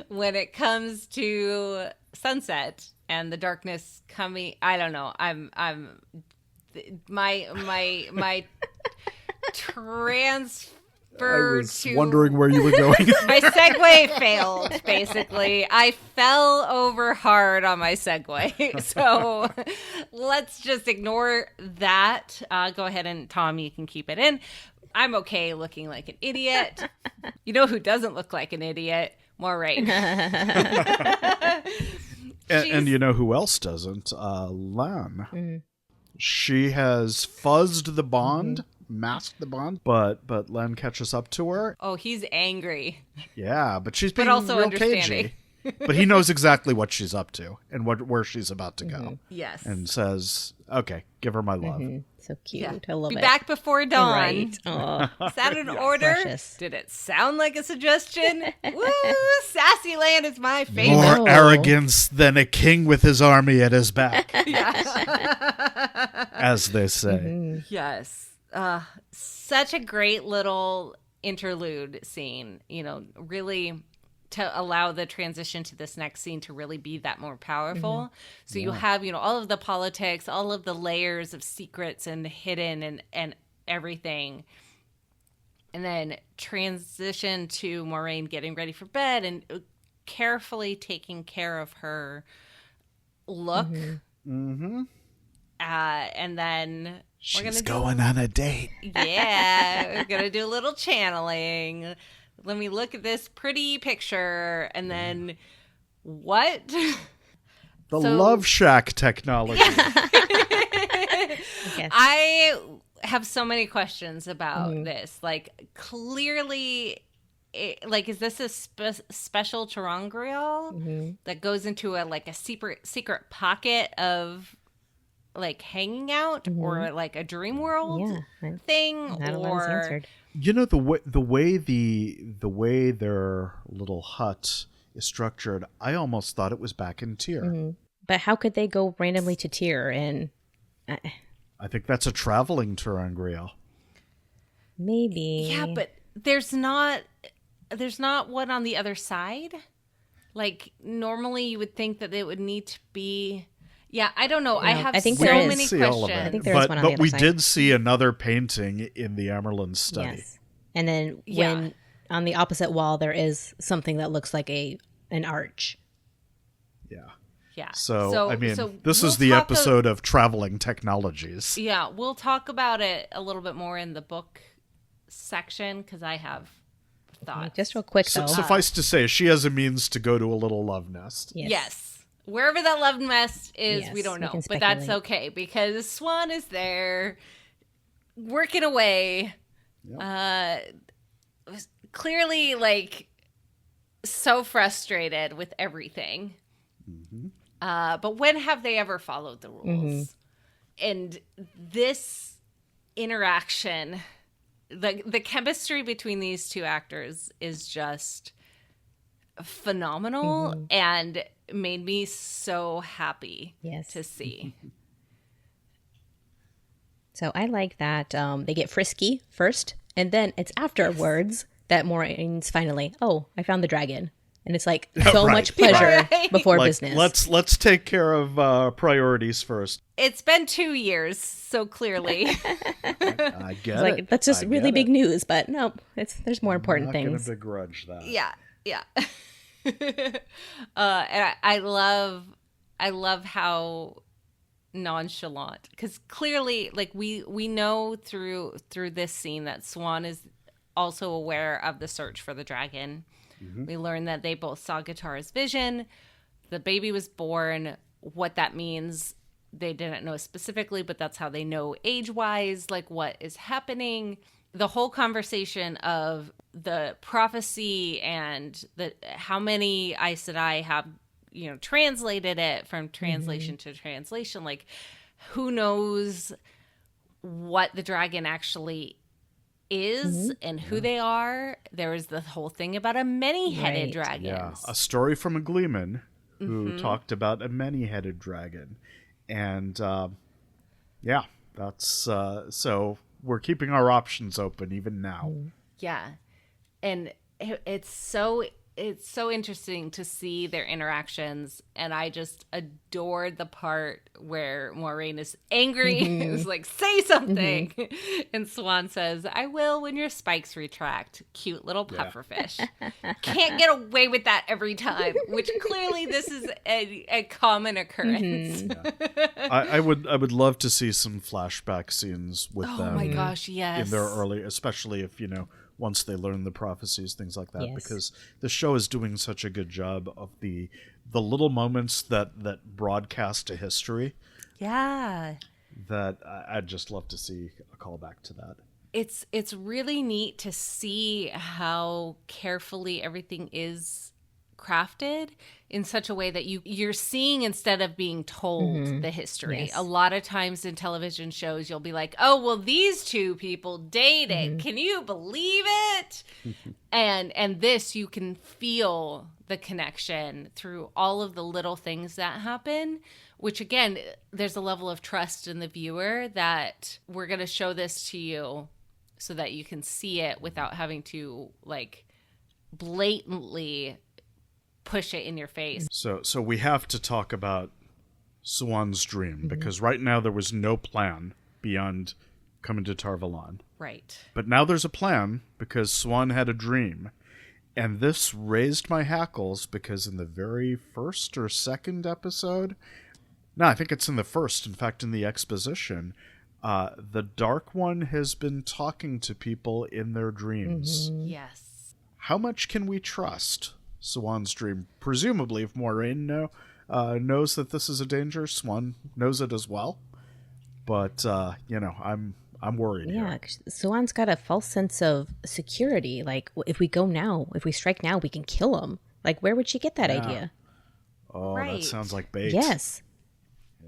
When it comes to sunset and the darkness coming, I don't know. My transfer I was wondering where you were going. My segue failed, basically. I fell over hard on my segue. So let's just ignore that. Go ahead and, Tom, you can keep it in. I'm okay looking like an idiot. You know who doesn't look like an idiot? Maureen. And you know who else doesn't? Lan. She has fuzzed the bond, masked the bond, but Len catches up to her. Oh, he's angry. Yeah, but she's being But also real understanding. cagey. But he knows exactly what she's up to and where she's about to go. Yes. And says, okay, give her my love. So cute. Yeah. I love Be it. back before dawn. Right. Oh, Is that an order? precious. Did it sound like a suggestion? Woo! Sassy Land is my favorite. More Oh. arrogance than a king with his army at his back, Yeah. as they say. Yes. Such a great little interlude scene, really to allow the transition to this next scene to really be that more powerful. So you have, all of the politics, all of the layers of secrets and hidden and everything. And then transition to Maureen getting ready for bed and carefully taking care of her look. Mm-hmm. And then She's going on a date. we're going to do a little channeling. Let me look at this pretty picture. And then what? The So- Love Shack technology. Yes. I have so many questions about this. Like, clearly, is this a special terangrial that goes into a secret pocket of hanging out or like a dream world Yeah. thing? Not a lot is Or answered. The way their little hut is structured, I almost thought it was back in Tyr. But how could they go randomly to Tyr and I think that's a traveling terangrial. maybe? yeah, but there's not one on the other side. Like, normally you would think that it would need to be. Yeah, I don't know. I have I think so there is. many See all of questions. it. I think there is one on the but other we side. did see another painting in the Amerlin study. Yes. And then Yeah. when on the opposite wall there is something that looks like an arch. Yeah. Yeah. So, I mean, so this we'll is the talk episode of traveling technologies. Yeah, we'll talk about it a little bit more in the book section because I have thoughts. Just real quick though. Suffice to say, she has a means to go to a little love nest. Yes. Wherever that love nest is, we Yes, don't we know. can But that's speculate. okay because Swan is there working away. Clearly, so frustrated with everything. But when have they ever followed the rules? And this interaction, the chemistry between these two actors is just phenomenal and made me so happy Yes. to see. So I like that they get frisky first, and then it's afterwards that Maureen's finally, I found the dragon. And it's like so Right. much pleasure Right. before business. Let's take care of priorities first. It's been 2 years, so clearly. I get It's like it. that's just I really get big it. news, but no, there's more important I'm not things. gonna begrudge that. Yeah. And I love how nonchalant, because clearly, we know through this scene that Swan is also aware of the search for the dragon. We learn that they both saw Guitar's vision. The baby was born. What that means, they didn't know specifically, but that's how they know age-wise, what is happening. The whole conversation of the prophecy and how many Aes Sedai have, translated it from translation to translation. Who knows what the dragon actually is and who they are. There was the whole thing about a many-headed Right. dragon. Yeah, a story from a Gleeman who talked about a many-headed dragon, and that's so we're keeping our options open even now. Yeah. And it's so interesting to see their interactions, and I just adored the part where Maureen is angry. It's like, say something. And Swan says, I will when your spikes retract. Cute little pufferfish. Can't get away with that every time, which clearly this is a common occurrence. I would love to see some flashback scenes with Oh them my gosh, yes. in their early, especially if once they learn the prophecies, things like that, Yes. because the show is doing such a good job of the little moments that broadcast a history. Yeah. that I'd just love to see a callback to that. It's really neat to see how carefully everything is crafted in such a way that you're seeing instead of being told the history. Yes. A lot of times in television shows, you'll be like, oh, well, these two people dated. Can you believe it? And this, you can feel the connection through all of the little things that happen, which again, there's a level of trust in the viewer that we're going to show this to you so that you can see it without having to like blatantly push it in your face. So we have to talk about Swan's dream, because right now there was no plan beyond coming to Tar Valon. Right. But now there's a plan because Swan had a dream. And this raised my hackles because in the very first or second episode, no, I think it's in the first, in fact, in the exposition, the Dark One has been talking to people in their dreams. Yes. How much can we trust Swan's dream? Presumably, if Maureen knows that this is a danger, Swan knows it as well. But, I'm worried Yeah, here. 'cause Swan's got a false sense of security. Like, if we go now, if we strike now, we can kill him. Like, where would she get that idea? Oh, Right. that sounds like bait. Yes.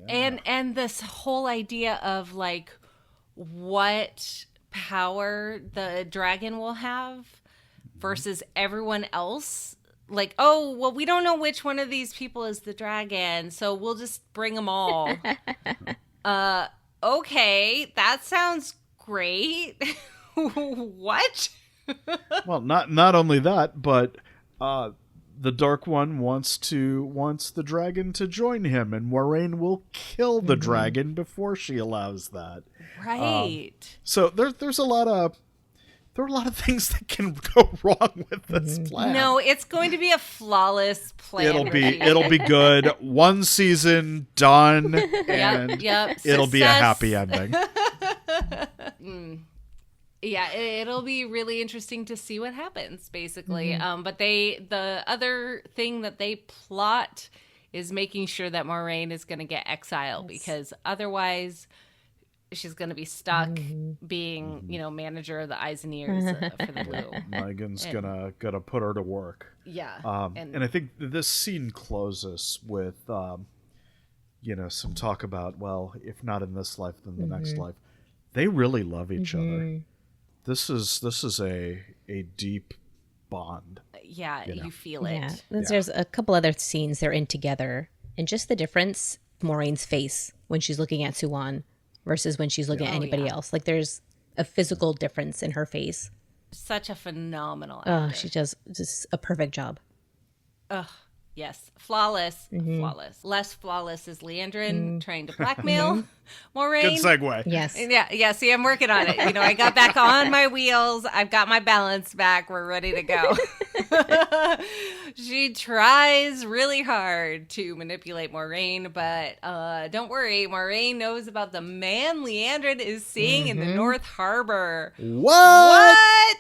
And this whole idea of like what power the dragon will have versus everyone else. Like, oh, well, we don't know which one of these people is the dragon, so we'll just bring them all. Okay, that sounds great. What? Well, not only that, but the Dark One wants the dragon to join him, and Moraine will kill the dragon before she allows that. Right. So there's a lot of things that can go wrong with this plan. No, it's going to be a flawless plan. It'll be good. One season done, and Yep. it'll be a Success. happy ending. Yeah, it'll be really interesting to see what happens, basically. But the other thing that they plot is making sure that Moraine is going to get exiled, because otherwise she's going to be stuck being, manager of the eyes and ears for the Blue. Megan's gonna put her to work. Yeah. And I think this scene closes with, some talk about, well, if not in this life, then the next life. They really love each other. This is a deep bond. Yeah, you feel it. Yeah. There's a couple other scenes they're in together, and just the difference, Maureen's face when she's looking at Swan versus when she's looking at anybody else. Like, there's a physical difference in her face. Such a phenomenal Oh, actor. she does just a perfect job. Ugh. Yes, flawless, flawless. Less flawless is Leandrin trying to blackmail Moraine. Good segue. Yes. Yeah. See, I'm working on it. I got back on my wheels. I've got my balance back. We're ready to go. She tries really hard to manipulate Moraine, but don't worry. Moraine knows about the man Leandrin is seeing in the North Harbor. What?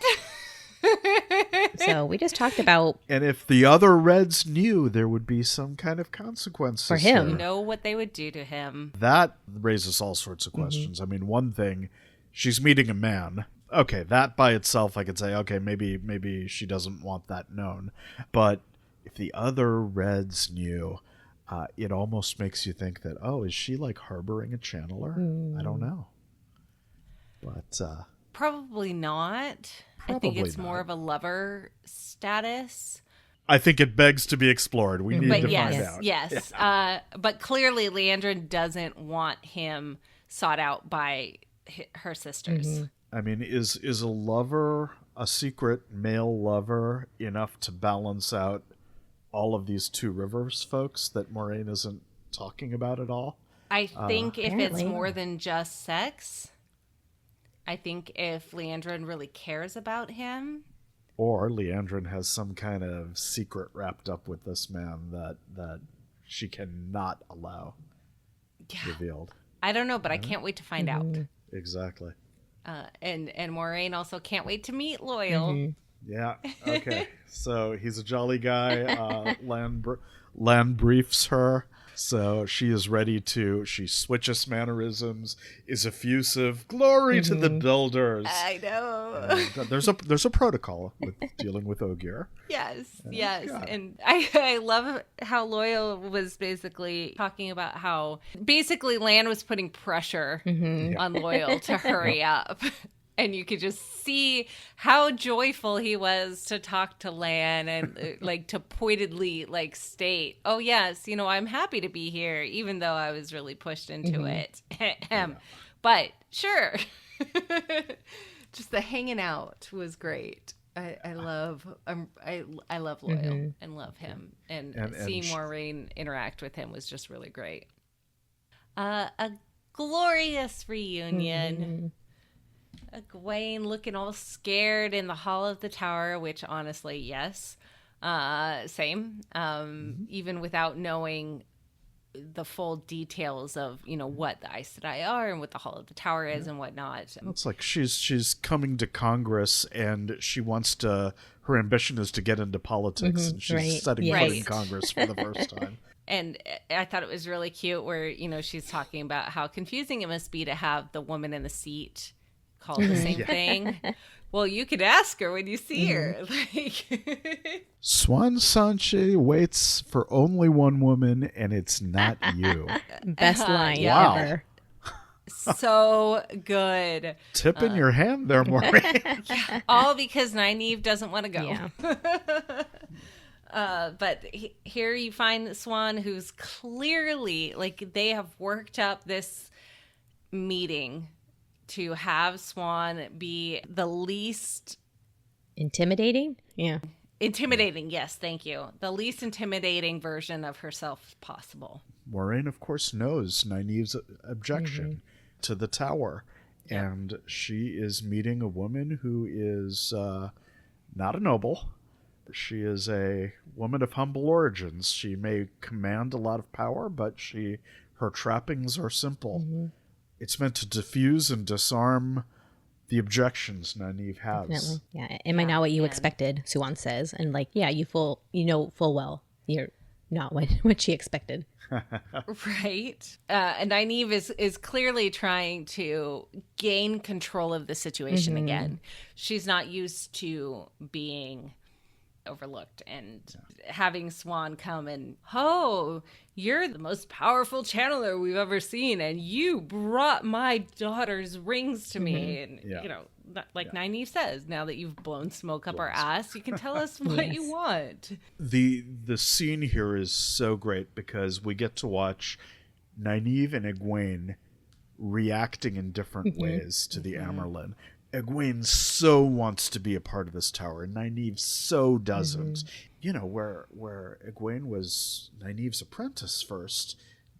So we just talked about And if the other Reds knew, there would be some kind of consequences For him. You know what they would do to him. That raises all sorts of questions. I mean, one thing, she's meeting a man. Okay, that by itself, I could say, okay, maybe she doesn't want that known. But if the other Reds knew, it almost makes you think that, oh, is she like harboring a channeler? I don't know. But Probably not. I think it's more of a lover status. I think it begs to be explored. We need to yes, find out. Yes. But clearly Leandrin doesn't want him sought out by her sisters. I mean, is a lover, a secret male lover, enough to balance out all of these Two Rivers folks that Moraine isn't talking about at all? I think if it's Apparently. more than just sex, I think if Leandrin really cares about him, Or Leandrin has some kind of secret wrapped up with this man that she cannot allow revealed. I don't know, but I can't wait to find out. Exactly. And Moraine also can't wait to meet Loyal. Yeah. Okay. So he's a jolly guy. Land briefs her. So she is ready she switches mannerisms, is effusive. Glory to the builders. I know. And there's a protocol with dealing with Ogier. Yes. And I love how Loyal was basically talking about how basically Lan was putting pressure on Loyal to hurry up. And you could just see how joyful he was to talk to Lan and like to pointedly like state, oh yes, I'm happy to be here, even though I was really pushed into it. But sure. Just the hanging out was great. I love Loyal and love him. And seeing Maureen interact with him was just really great. A glorious reunion. Egwene looking all scared in the hall of the tower, which honestly, yes, same. Even without knowing the full details of what the Aes Sedai are and what the hall of the tower is and whatnot. It's like she's coming to Congress and she wants to. Her ambition is to get into politics, and she's setting foot in Congress for the first time. And I thought it was really cute where she's talking about how confusing it must be to have the woman in the seat called the same thing. Well, you could ask her when you see her. Like Swan Sanche waits for only one woman, and it's not you. Best line ever. So good. Tip in your hand there, Maureen. All because Nynaeve doesn't want to go. Yeah. But here you find Swan, who's clearly like they have worked up this meeting to have Swan be the least intimidating. Yeah. Intimidating. Yes. Thank you. The least intimidating version of herself possible. Maureen, of course, knows Nynaeve's objection to the tower. And she is meeting a woman who is not a noble. She is a woman of humble origins. She may command a lot of power, but her trappings are simple. It's meant to diffuse and disarm the objections Nynaeve has. Definitely. Yeah. Am I not what you expected? Swan says, and you know full well you're not what she expected. Right. And Nynaeve is clearly trying to gain control of the situation again. She's not used to being overlooked and having Swan come and, you're the most powerful channeler we've ever seen, and you brought my daughter's rings to me. And Nynaeve says, now that you've blown smoke up our ass, you can tell us what you want. The scene here is so great because we get to watch Nynaeve and Egwene reacting in different ways to the Amyrlin. Egwene so wants to be a part of this tower, and Nynaeve so doesn't. Where Egwene was Nynaeve's apprentice first,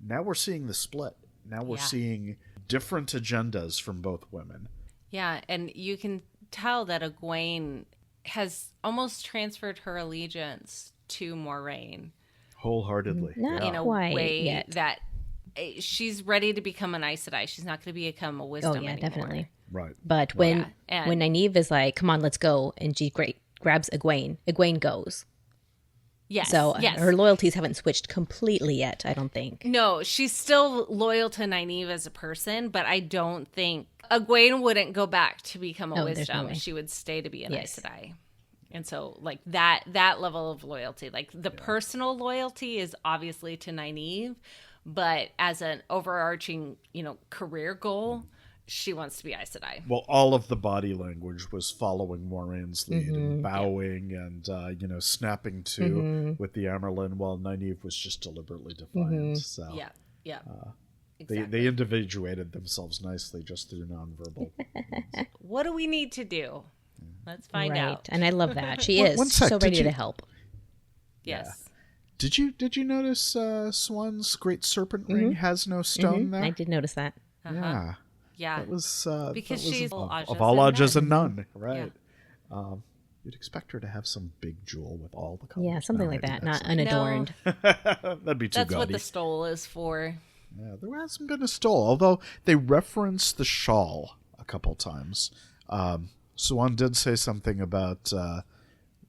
now we're seeing the split. Now we're seeing different agendas from both women. Yeah, and you can tell that Egwene has almost transferred her allegiance to Moraine. Wholeheartedly. Not in a quite way yet. that she's ready to become an Aes Sedai. She's not going to become a wisdom anymore. Definitely. Right. But when Nynaeve is like, come on, let's go, and she grabs Egwene goes. Yes. So her loyalties haven't switched completely yet, I don't think. No, she's still loyal to Nynaeve as a person, but I don't think Egwene wouldn't go back to become a wisdom. No, she would stay to be an Aes Sedai. And so like that level of loyalty, like the personal loyalty is obviously to Nynaeve, but as an overarching, career goal, she wants to be Aes Sedai. Well, all of the body language was following Moraine's lead and bowing and, snapping to with the Amyrlin, while Nynaeve was just deliberately defiant. So, exactly. They individuated themselves nicely just through nonverbal. What do we need to do? Let's find out. And I love that. She is so ready to help. Yes. Yeah. Did you notice Swan's great serpent ring has no stone there? I did notice that. Yeah. Yeah, that was because she's of all Ajah's a nun, right? Yeah. You'd expect her to have some big jewel with all the colors. Yeah, something like that, not unadorned. No. That'd be too That's gaudy. what the stole is for. Yeah, there hasn't been a stole, although they reference the shawl a couple times. Swan did say something about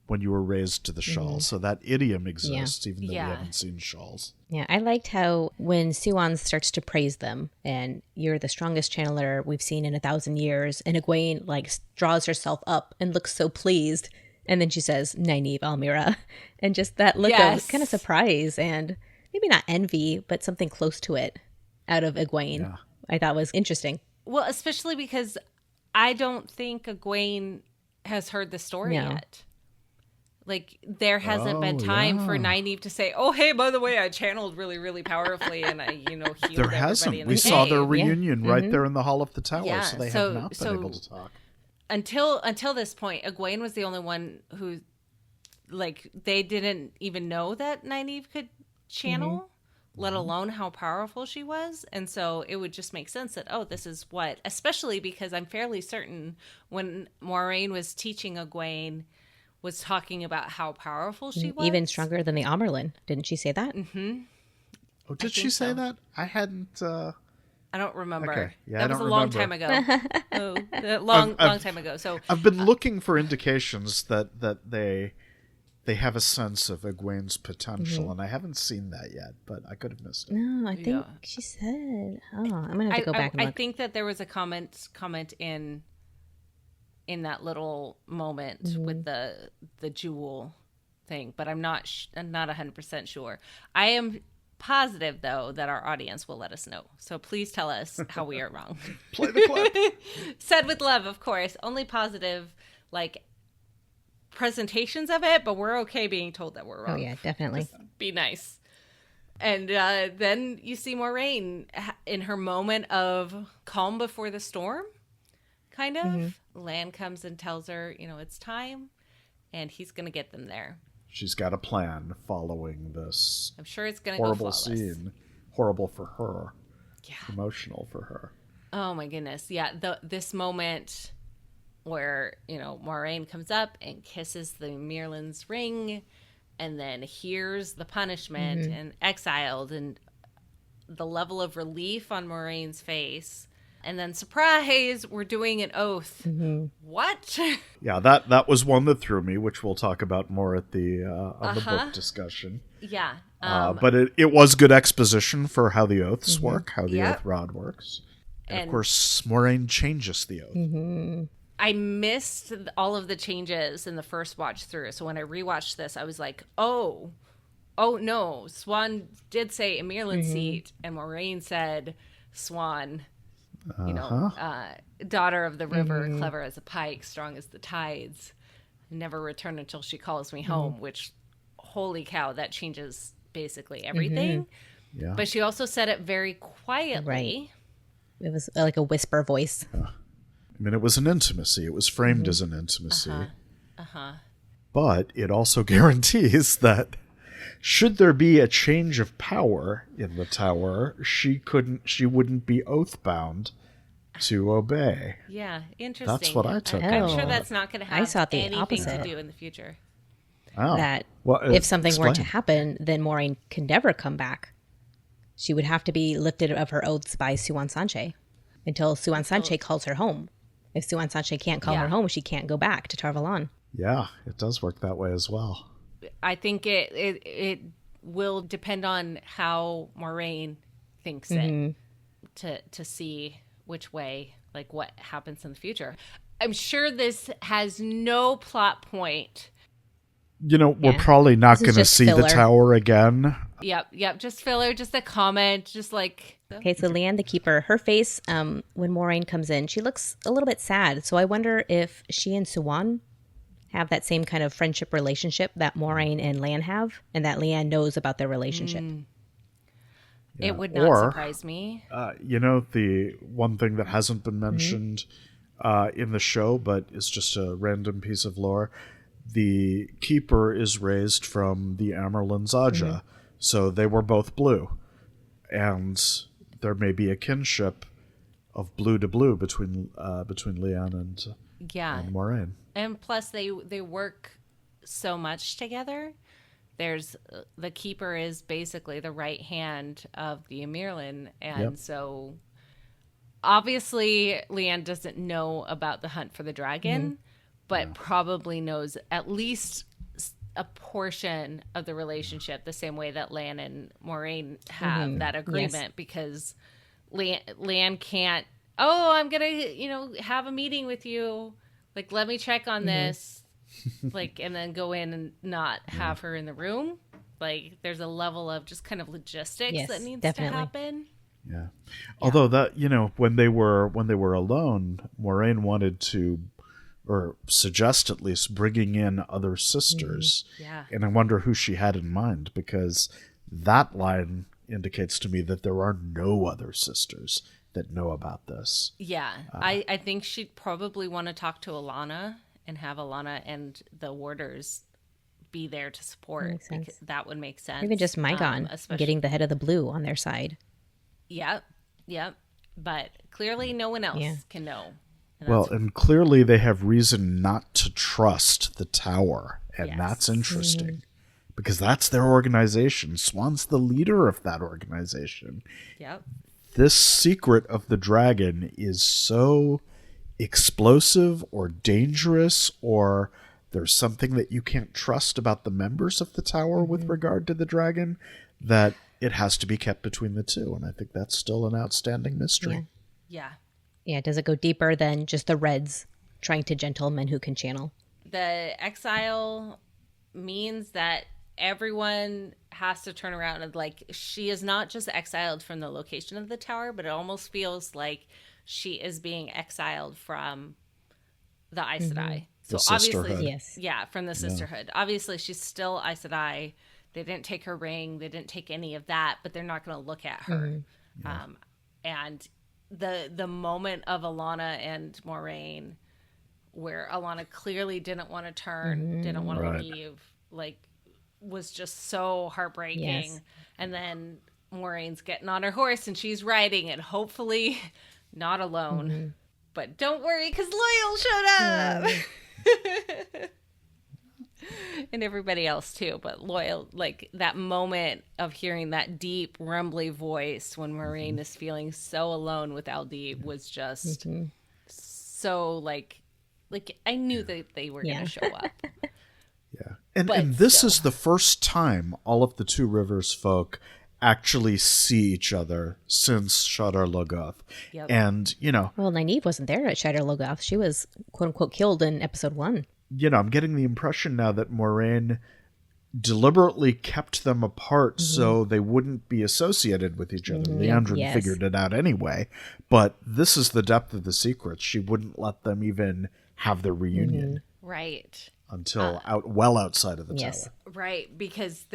when you were raised to the shawl. So that idiom exists, even though we Yeah. haven't seen shawls. Yeah, I liked how when Swan starts to praise them, and you're the strongest channeler we've seen in 1,000 years, and Egwene like draws herself up and looks so pleased, and then she says, "Nynaeve Almira," and just that look of kind of surprise and maybe not envy, but something close to it out of Egwene, I thought was interesting. Well, especially because I don't think Egwene has heard the story yet. Like, there hasn't been time for Nynaeve to say, "Oh, hey, by the way, I channeled really, really powerfully, and I, healed There everybody hasn't. in We the saw cave." their reunion right there in the Hall of the Tower, Yeah, so they have not been able to talk. Until this point, Egwene was the only one who, like, they didn't even know that Nynaeve could channel, let alone how powerful she was. And so it would just make sense that, oh, this is what, especially because I'm fairly certain when Maureen was teaching Egwene, was talking about how powerful she was. Even stronger than the Amerlin. Didn't she say that? Mm-hmm. Oh, did she say that? I hadn't... I don't remember. Okay. Yeah, that was a long time ago. A long time ago. So I've been looking for indications that they have a sense of Egwene's potential, and I haven't seen that yet, but I could have missed it. No, I think she said... Oh, I'm going to have to go back and look. I think that there was a comment in that little moment with the jewel thing, but I'm not 100% sure. I am positive, though, that our audience will let us know. So please tell us how we are wrong. Play the clip. Said with love, of course. Only positive, like, presentations of it, but we're okay being told that we're wrong. Oh, yeah, definitely. Just be nice. And then you see Maureen in her moment of calm before the storm, kind of. Lan comes and tells her, it's time, and he's going to get them there. She's got a plan following this. I'm sure it's going to go horrible flawless. Scene. Horrible for her. Yeah. Emotional for her. Oh my goodness. Yeah. This moment where, Maureen comes up and kisses the Mirlin's ring and then hears the punishment and exiled, and the level of relief on Maureen's face. And then, surprise, we're doing an oath. What? Yeah, that was one that threw me, which we'll talk about more at the on the book discussion. Yeah. But it was good exposition for how the oaths work, how the oath rod works. And of course, Maureen changes the oath. I missed all of the changes in the first watch through. So when I rewatched this, I was like, oh no. Swan did say Emirlin seat, and Maureen said Swan. Daughter of the river, clever as a pike, strong as the tides, never return until she calls me home, which, holy cow, that changes basically everything. Yeah. But she also said it very quietly. Right. It was like a whisper voice. I mean, it was an intimacy. It was framed as an intimacy. But it also guarantees that should there be a change of power in the tower, she wouldn't be oath-bound to obey. Yeah, interesting. That's what I took. I'm sure that's not going to have the anything opposite. to do in the future. Oh. That Well, if something were to explain. happen, then Maureen can never come back. She would have to be lifted of her oaths by Swan Sanche until Swan Sanche calls her home. If Swan Sanche can't call her home, she can't go back to Tar Valon. Yeah, it does work that way as well. I think it will depend on how Maureen thinks it to see which way, like what happens in the future. I'm sure this has no plot point. We're probably not going to just see the filler. tower again. Yep. Just filler, just a comment, just like... Okay, so Leanne the Keeper, her face, when Maureen comes in, she looks a little bit sad. So I wonder if she and Swan have that same kind of friendship relationship that Maureen and Lan have, and that Leanne knows about their relationship. Yeah. It would not surprise me. The one thing that hasn't been mentioned in the show, but is just a random piece of lore, the Keeper is raised from the Amerlin Zaja, so they were both blue. And there may be a kinship of blue to blue between Leanne and Maureen. And plus, they work so much together. There's the Keeper is basically the right hand of the Emirlin, and so obviously Leanne doesn't know about the hunt for the dragon, but probably knows at least a portion of the relationship, the same way that Lan and Maureen have that agreement, because Lan can't, oh, I'm gonna, have a meeting with you, like, let me check on this, like, and then go in and not have her in the room. Like, there's a level of just kind of logistics that needs to happen. Yeah. Although that, when they were alone, Maureen wanted to, or suggest at least, bringing in other sisters. Yeah. And I wonder who she had in mind, because that line indicates to me that there are no other sisters that know about this. Yeah. I think she'd probably want to talk to Alana and have Alana and the warders be there to support. Because that would make sense. Even just Mygon getting the head of the blue on their side. Yep. But clearly no one else can know. And clearly they have reason not to trust the tower. And that's interesting. Because that's their organization. Swan's the leader of that organization. Yep. This secret of the dragon is so explosive or dangerous, or there's something that you can't trust about the members of the tower with regard to the dragon, that it has to be kept between the two. And I think that's still an outstanding mystery. Yeah. Does it go deeper than just the Reds trying to gentlemen who can channel? The exile means that everyone has to turn around and, like, she is not just exiled from the location of the tower, but it almost feels like she is being exiled from the Aes Sedai. So obviously, from the sisterhood. Obviously, she's still Aes Sedai. They didn't take her ring. They didn't take any of that, but they're not going to look at her. And the moment of Alana and Maureen, where Alana clearly didn't want to turn, didn't want to leave, like, was just so heartbreaking. And then Maureen's getting on her horse and she's riding, and hopefully not alone. But don't worry, because Loyal showed up. And everybody else too, but Loyal, like, that moment of hearing that deep rumbly voice when Maureen is feeling so alone with Aldeeb was just so like I knew that they were going to show up. And this is the first time all of the Two Rivers folk actually see each other since Shadar Logoth. And, well, Nynaeve wasn't there at Shadar Logoth. She was, quote unquote, killed in episode 1. I'm getting the impression now that Maureen deliberately kept them apart so they wouldn't be associated with each other. Leandrin figured it out anyway. But this is the depth of the secret. She wouldn't let them even have their reunion. Right. Until well outside of the tower. Right, because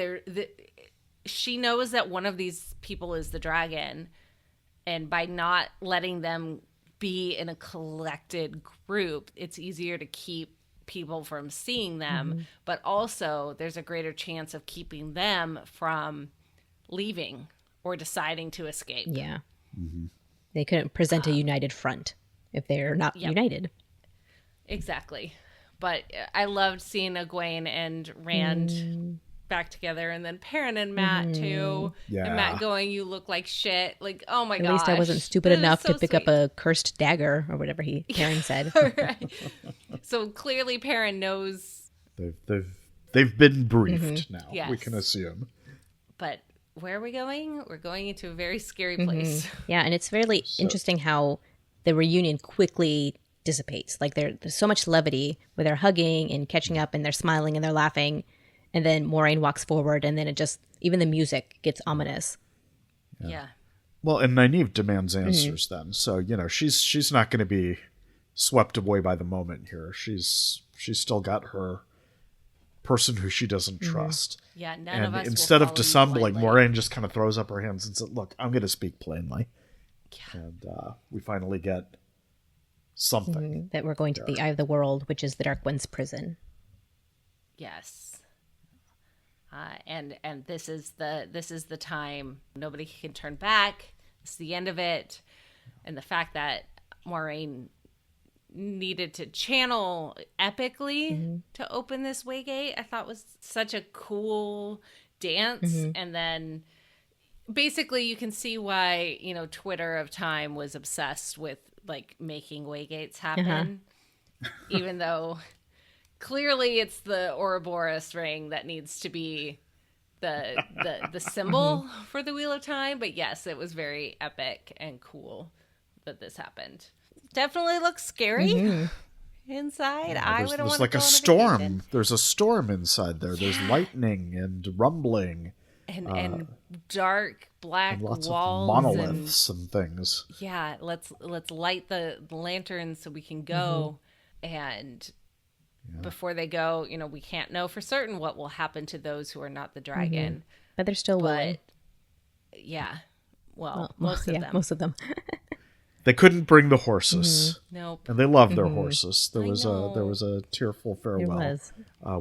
she knows that one of these people is the dragon, and by not letting them be in a collected group, it's easier to keep people from seeing them, but also there's a greater chance of keeping them from leaving or deciding to escape. They couldn't present a united front if they're not united. Exactly. But I loved seeing Egwene and Rand back together, and then Perrin and Matt too. And Matt going, "You look like shit." Like, oh my gosh. At least I wasn't stupid enough to pick up a cursed dagger or whatever Perrin said. Right. So clearly Perrin knows. They've been briefed now. Yes. We can assume. But where are we going? We're going into a very scary place. Yeah, and it's really interesting how the reunion quickly dissipates. Like there's so much levity where they're hugging and catching up and they're smiling and they're laughing, and then Maureen walks forward and then it just, even the music gets ominous. Well, and Nynaeve demands answers then, so she's not going to be swept away by the moment here. She's still got her person who she doesn't trust. None and of us instead will of dissembling, Maureen just kind of throws up her hands and says, "Look, I'm going to speak plainly." And we finally get something that we're going to the Eye of the World, which is the Dark One's prison. Yes. And this is the time nobody can turn back. It's the end of it. And the fact that Maureen needed to channel epically to open this waygate, I thought was such a cool dance. And then basically you can see why, Twitter of time was obsessed with like making waygates happen, even though clearly it's the Ouroboros ring that needs to be the symbol for the Wheel of Time. But yes, it was very epic and cool that this happened. Definitely looks scary inside. I wouldn't want to like go a on storm. vacation. There's a storm inside there. There's lightning and rumbling. And dark black And lots walls of monoliths and things. yeah, let's light the lantern so we can go. And before they go, we can't know for certain what will happen to those who are not the dragon. But they're still willing. Yeah, well, most of them. Most of them. They couldn't bring the horses, Nope. and they loved their horses. There was know. a tearful farewell was.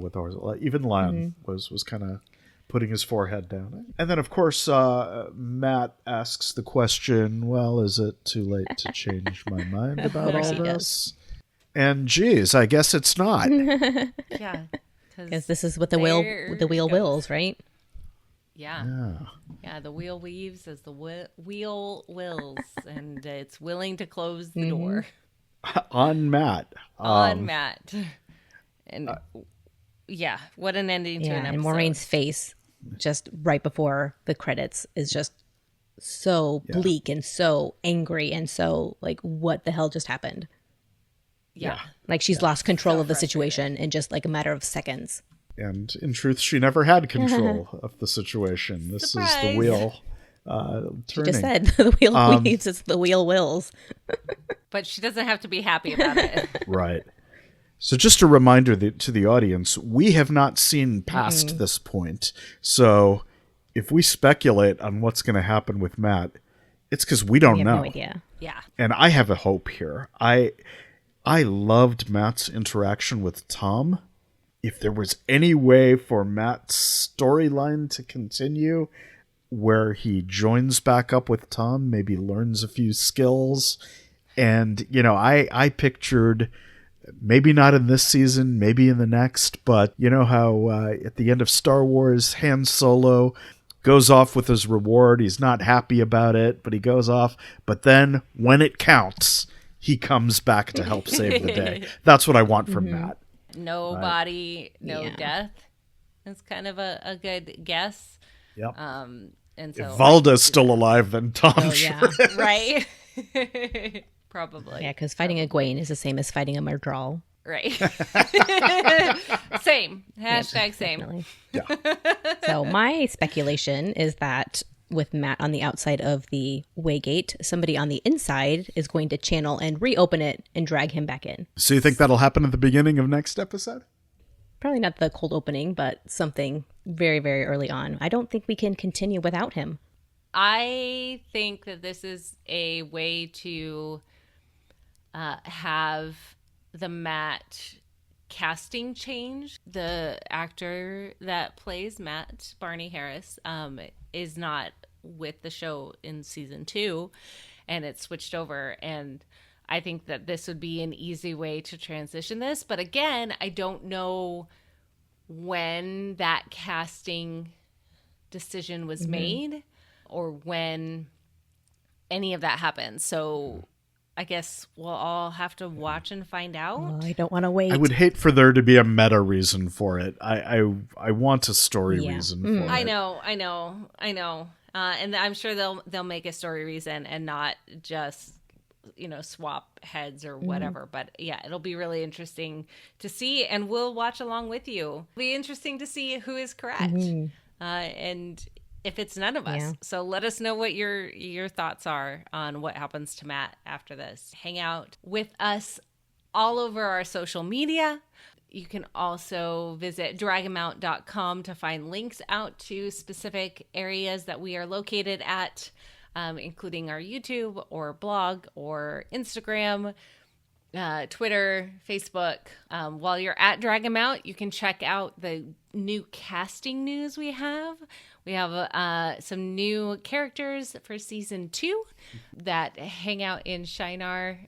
with the horses. Even Lan was kind of putting his forehead down. And then, of course, Matt asks the question, well, is it too late to change my mind about all this? And geez, I guess it's not. Yeah. Because this is what the wheel wills, right? Yeah. Yeah, the wheel weaves as the wheel wills, and it's willing to close the door. On Matt. On Matt. And yeah, what an ending to an episode. And Maureen's face just right before the credits is just so bleak and so angry and so like, what the hell just happened? Yeah. Like she's lost control So of the frustrated. situation in just like a matter of seconds. And in truth, she never had control of the situation. This is the Surprise. wheel She turning. just said the wheel weaves, it's the wheel wills. But she doesn't have to be happy about it. Right. So just a reminder to the audience, we have not seen past this point. So if we speculate on what's going to happen with Matt, it's because we don't We have know. no idea. Yeah. And I have a hope here. I loved Matt's interaction with Thom. If there was any way for Matt's storyline to continue where he joins back up with Thom, maybe learns a few skills. And, I pictured, maybe not in this season, maybe in the next, but you know how at the end of Star Wars, Han Solo goes off with his reward. He's not happy about it, but he goes off. But then when it counts, he comes back to help save the day. That's what I want from Matt. No body, no Yeah. death. That's kind of a good guess. Yep. And If so Valda's still alive, then Tom Oh, sure yeah. is. right. Probably. Yeah, because fighting a Egwene is the same as fighting a Murdral. Right. Same. Hashtag same. Definitely. Yeah. So my speculation is that with Matt on the outside of the Waygate, somebody on the inside is going to channel and reopen it and drag him back in. So you think that'll happen at the beginning of next episode? Probably not the cold opening, but something very, very early on. I don't think we can continue without him. I think that this is a way to have the Matt casting change. The actor that plays Matt, Barney Harris, is not with the show in season 2, and it's switched over. And I think that this would be an easy way to transition this. But again, I don't know when that casting decision was made or when any of that happened. So I guess we'll all have to watch and find out. Oh, I don't want to wait. I would hate for there to be a meta reason for it. I want a story reason for it. I know. And I'm sure they'll make a story reason and not just, swap heads or whatever. But yeah, it'll be really interesting to see, and we'll watch along with you. It'll be interesting to see who is correct. And if it's none of us. Yeah. So let us know what your thoughts are on what happens to Matt after this. Hang out with us all over our social media. You can also visit dragonmount.com to find links out to specific areas that we are located at, including our YouTube or blog or Instagram, Twitter, Facebook. While you're at Dragonmount, you can check out the new casting news we have. We have some new characters for season 2 that hang out in Shinar,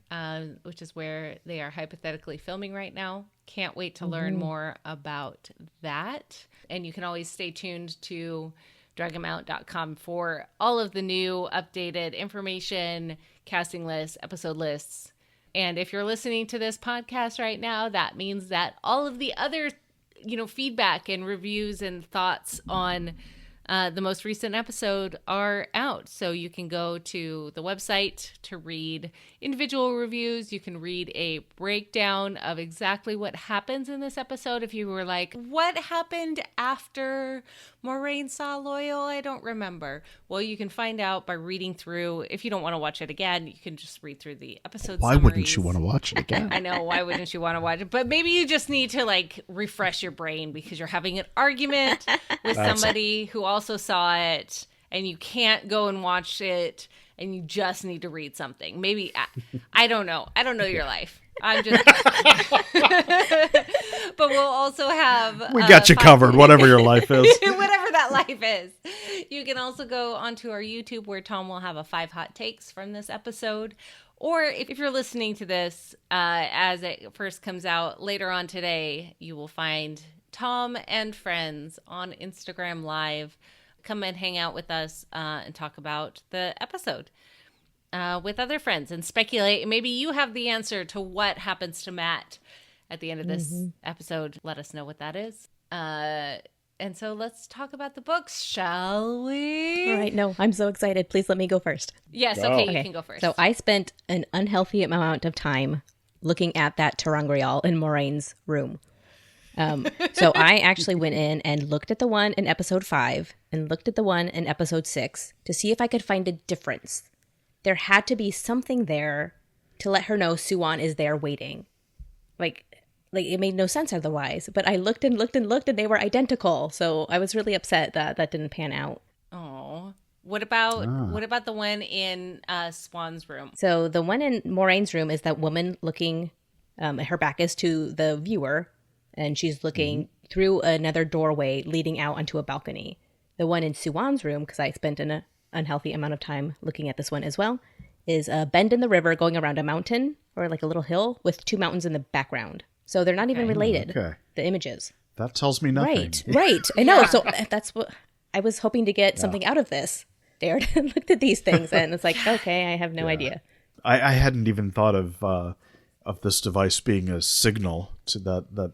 which is where they are hypothetically filming right now. Can't wait to learn more about that. And you can always stay tuned to dragonmount.com for all of the new updated information, casting lists, episode lists, And if you're listening to this podcast right now, that means that all of the other, feedback and reviews and thoughts on the most recent episode are out. So you can go to the website to read individual reviews. You can read a breakdown of exactly what happens in this episode. If you were like, what happened after Maureen saw Loyal? I don't remember. Well, you can find out by reading through. If you don't want to watch it again, you can just read through the episode Why summaries. wouldn't you want to watch it again? I know. Why wouldn't you want to watch it? But maybe you just need to refresh your brain because you're having an argument with somebody who also saw it and you can't go and watch it and you just need to read something. Maybe, I don't know. I don't know your life. I'm just, but we'll also have, we got you covered, whatever your life is. Whatever that life is. You can also go onto our YouTube where Tom will have a 5 hot takes from this episode. Or if you're listening to this as it first comes out later on today, you will find Tom and friends on Instagram Live. Come and hang out with us and talk about the episode with other friends and speculate. Maybe you have the answer to what happens to Matt at the end of this episode. Let us know what that is. And so let's talk about the books, shall we? All right. No, I'm so excited. Please let me go first. Yes. Okay, you can go first. So I spent an unhealthy amount of time looking at that ter'angreal in Maureen's room. So I actually went in and looked at the one in episode 5 and looked at the one in episode 6 to see if I could find a difference. There had to be something there to let her know Swan is there waiting. Like it made no sense otherwise. But I looked and looked and looked and they were identical. So I was really upset that that didn't pan out. Oh, what about the one in Swan's room? So the one in Maureen's room is that woman looking, her back is to the viewer. And she's looking through another doorway leading out onto a balcony. The one in Swan's room, because I spent an unhealthy amount of time looking at this one as well, is a bend in the river going around a mountain or like a little hill with 2 mountains in the background. So they're not even related, the images. That tells me nothing. Right. I know. So that's what I was hoping to get something out of this. Stared and looked at these things and it's like, okay, I have no idea. I hadn't even thought of this device being a signal to that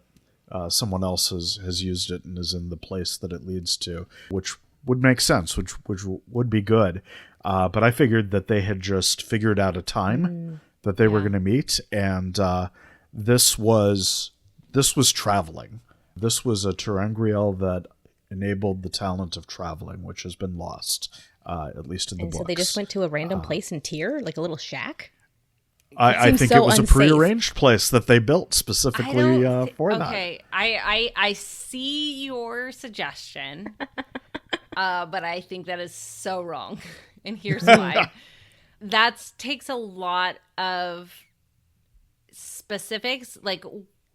someone else has used it and is in the place that it leads to, which would make sense, which would be good. But I figured that they had just figured out a time that they were going to meet, and this was traveling. This was a ter'angreal that enabled the talent of traveling, which has been lost, at least in the books. So they just went to a random place in Tyr, like a little shack? I think it was a prearranged place that they built specifically for that. Okay, I see your suggestion, but I think that is so wrong, and here's why. That takes a lot of specifics. Like,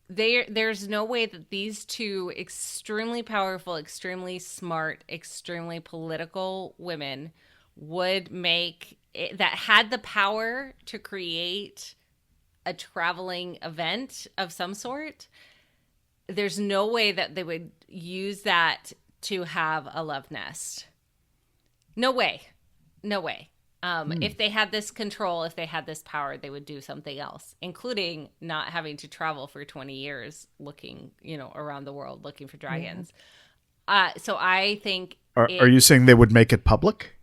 there's no way that these two extremely powerful, extremely smart, extremely political women would make that had the power to create a traveling event of some sort. There's no way that they would use that to have a love nest. No way. If they had this control, if they had this power, they would do something else, including not having to travel for 20 years looking, around the world looking for dragons. So I think... Are you saying they would make it public?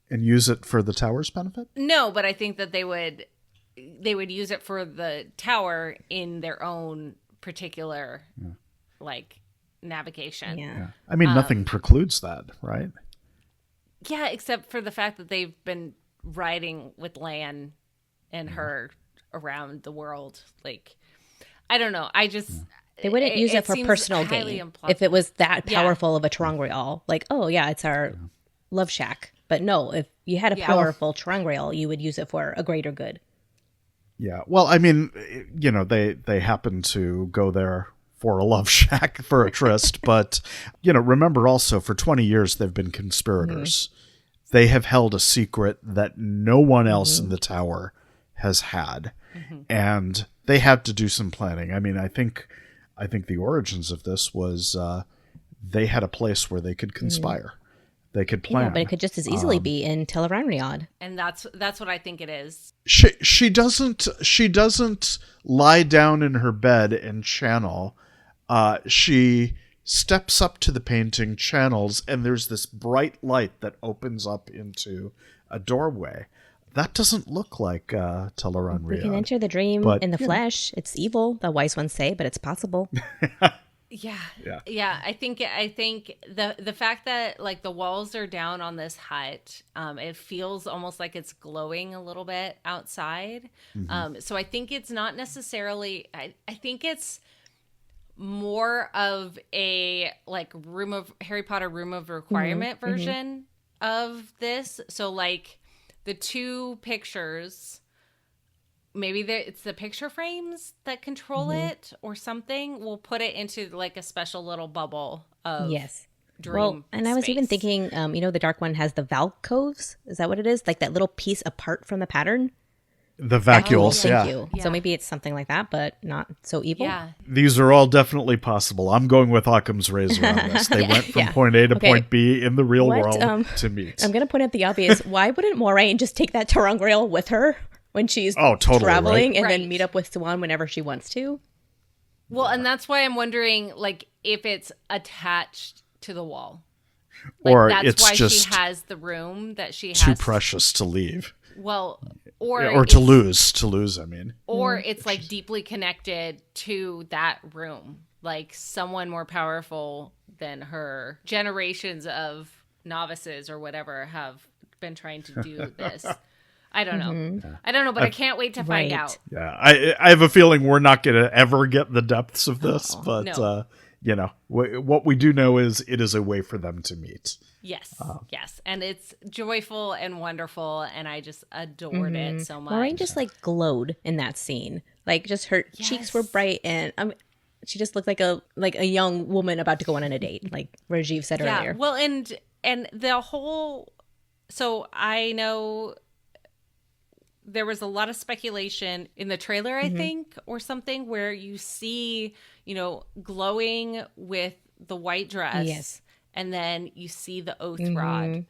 And use it for the tower's benefit? No, but I think that they would use it for the tower in their own particular, navigation. Yeah. I mean, nothing precludes that, right? Yeah, except for the fact that they've been riding with Lan and her around the world. Like, I don't know. I just... They wouldn't use it for personal gain. If it was that powerful of a ter'angreal. Like, oh, yeah, it's our love shack. But no, if you had a powerful ter'angreal, you would use it for a greater good. Yeah. Well, I mean, they happen to go there for a love shack, for a tryst. But, remember also, for 20 years, they've been conspirators. They have held a secret that no one else in the tower has had. And they had to do some planning. I mean, I think the origins of this was they had a place where they could conspire. they could plan. But it could just as easily be in Tel'aran'rhiod. And that's what I think it is. She doesn't lie down in her bed and channel. She steps up to the painting, channels, and there's this bright light that opens up into a doorway. That doesn't look like Tel'aran'rhiod. We can enter the dream in the flesh. It's evil, the wise ones say, but it's possible. Yeah. I think the fact that like the walls are down on this hut, it feels almost like it's glowing a little bit outside. So I think it's not necessarily. I think it's more of a like Harry Potter room of requirement version of this. So like the two pictures. Maybe it's the picture frames that control it or something. We'll put it into like a special little bubble of dream and I was even thinking, the dark one has the valcoves. Is that what it is? Like that little piece apart from the pattern? The vacuoles, Thank you. So maybe it's something like that, but not so evil. Yeah. These are all definitely possible. I'm going with Occam's razor on this. They went from point A to point B in the real world to meet. I'm going to point out the obvious. Why wouldn't Moraine just take that ter'angreal with her when she's traveling and then meet up with Swan whenever she wants to? Well, and that's why I'm wondering, like, if it's attached to the wall. Like, or that's it's why just she has the room that she has. Too precious to leave. Well, or to lose, I mean. Or it's like deeply connected to that room. Like someone more powerful than her. Generations of novices or whatever have been trying to do this. I don't know. But I can't wait to find out. Yeah, I have a feeling we're not going to ever get the depths of this, but no. What we do know is it is a way for them to meet. Yes, yes, and it's joyful and wonderful, and I just adored it so much. Moraine just like glowed in that scene, like just her cheeks were bright, and she just looked like a young woman about to go on a date, like Rajiv said earlier. Well, and the whole. So I know there was a lot of speculation in the trailer, I think, or something, where you see, glowing with the white dress. Yes. And then you see the oath rod.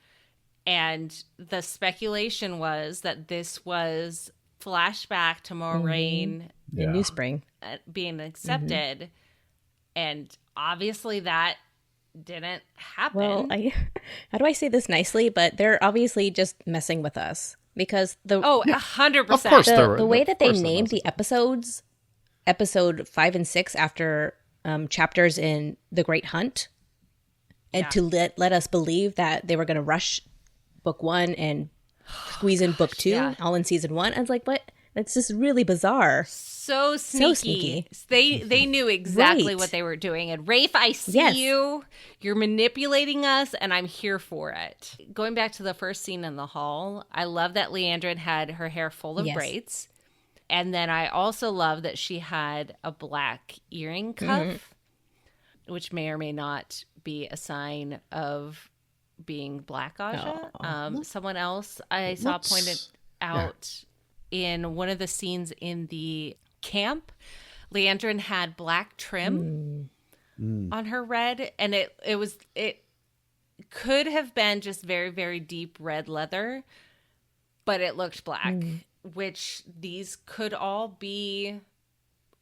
And the speculation was that this was flashback to Moraine in New Spring being accepted. And obviously that didn't happen. Well, how do I say this nicely? But they're obviously just messing with us. Because 100%. Of course, the way that they named the episodes, episode 5 and 6 after chapters in The Great Hunt, and to let us believe that they were going to rush book 1 and squeeze in book 2 all in season 1. I was like, what? That's just really bizarre. So sneaky. They knew exactly what they were doing. And Rafe, I see you. You're manipulating us, and I'm here for it. Going back to the first scene in the hall, I love that Leandrin had her hair full of braids. And then I also love that she had a black earring cuff, which may or may not be a sign of being Black Aja. Someone else I saw pointed out in one of the scenes in the camp, Leandrin had black trim on her red, and it could have been just very, very deep red leather, but it looked black, which these could all be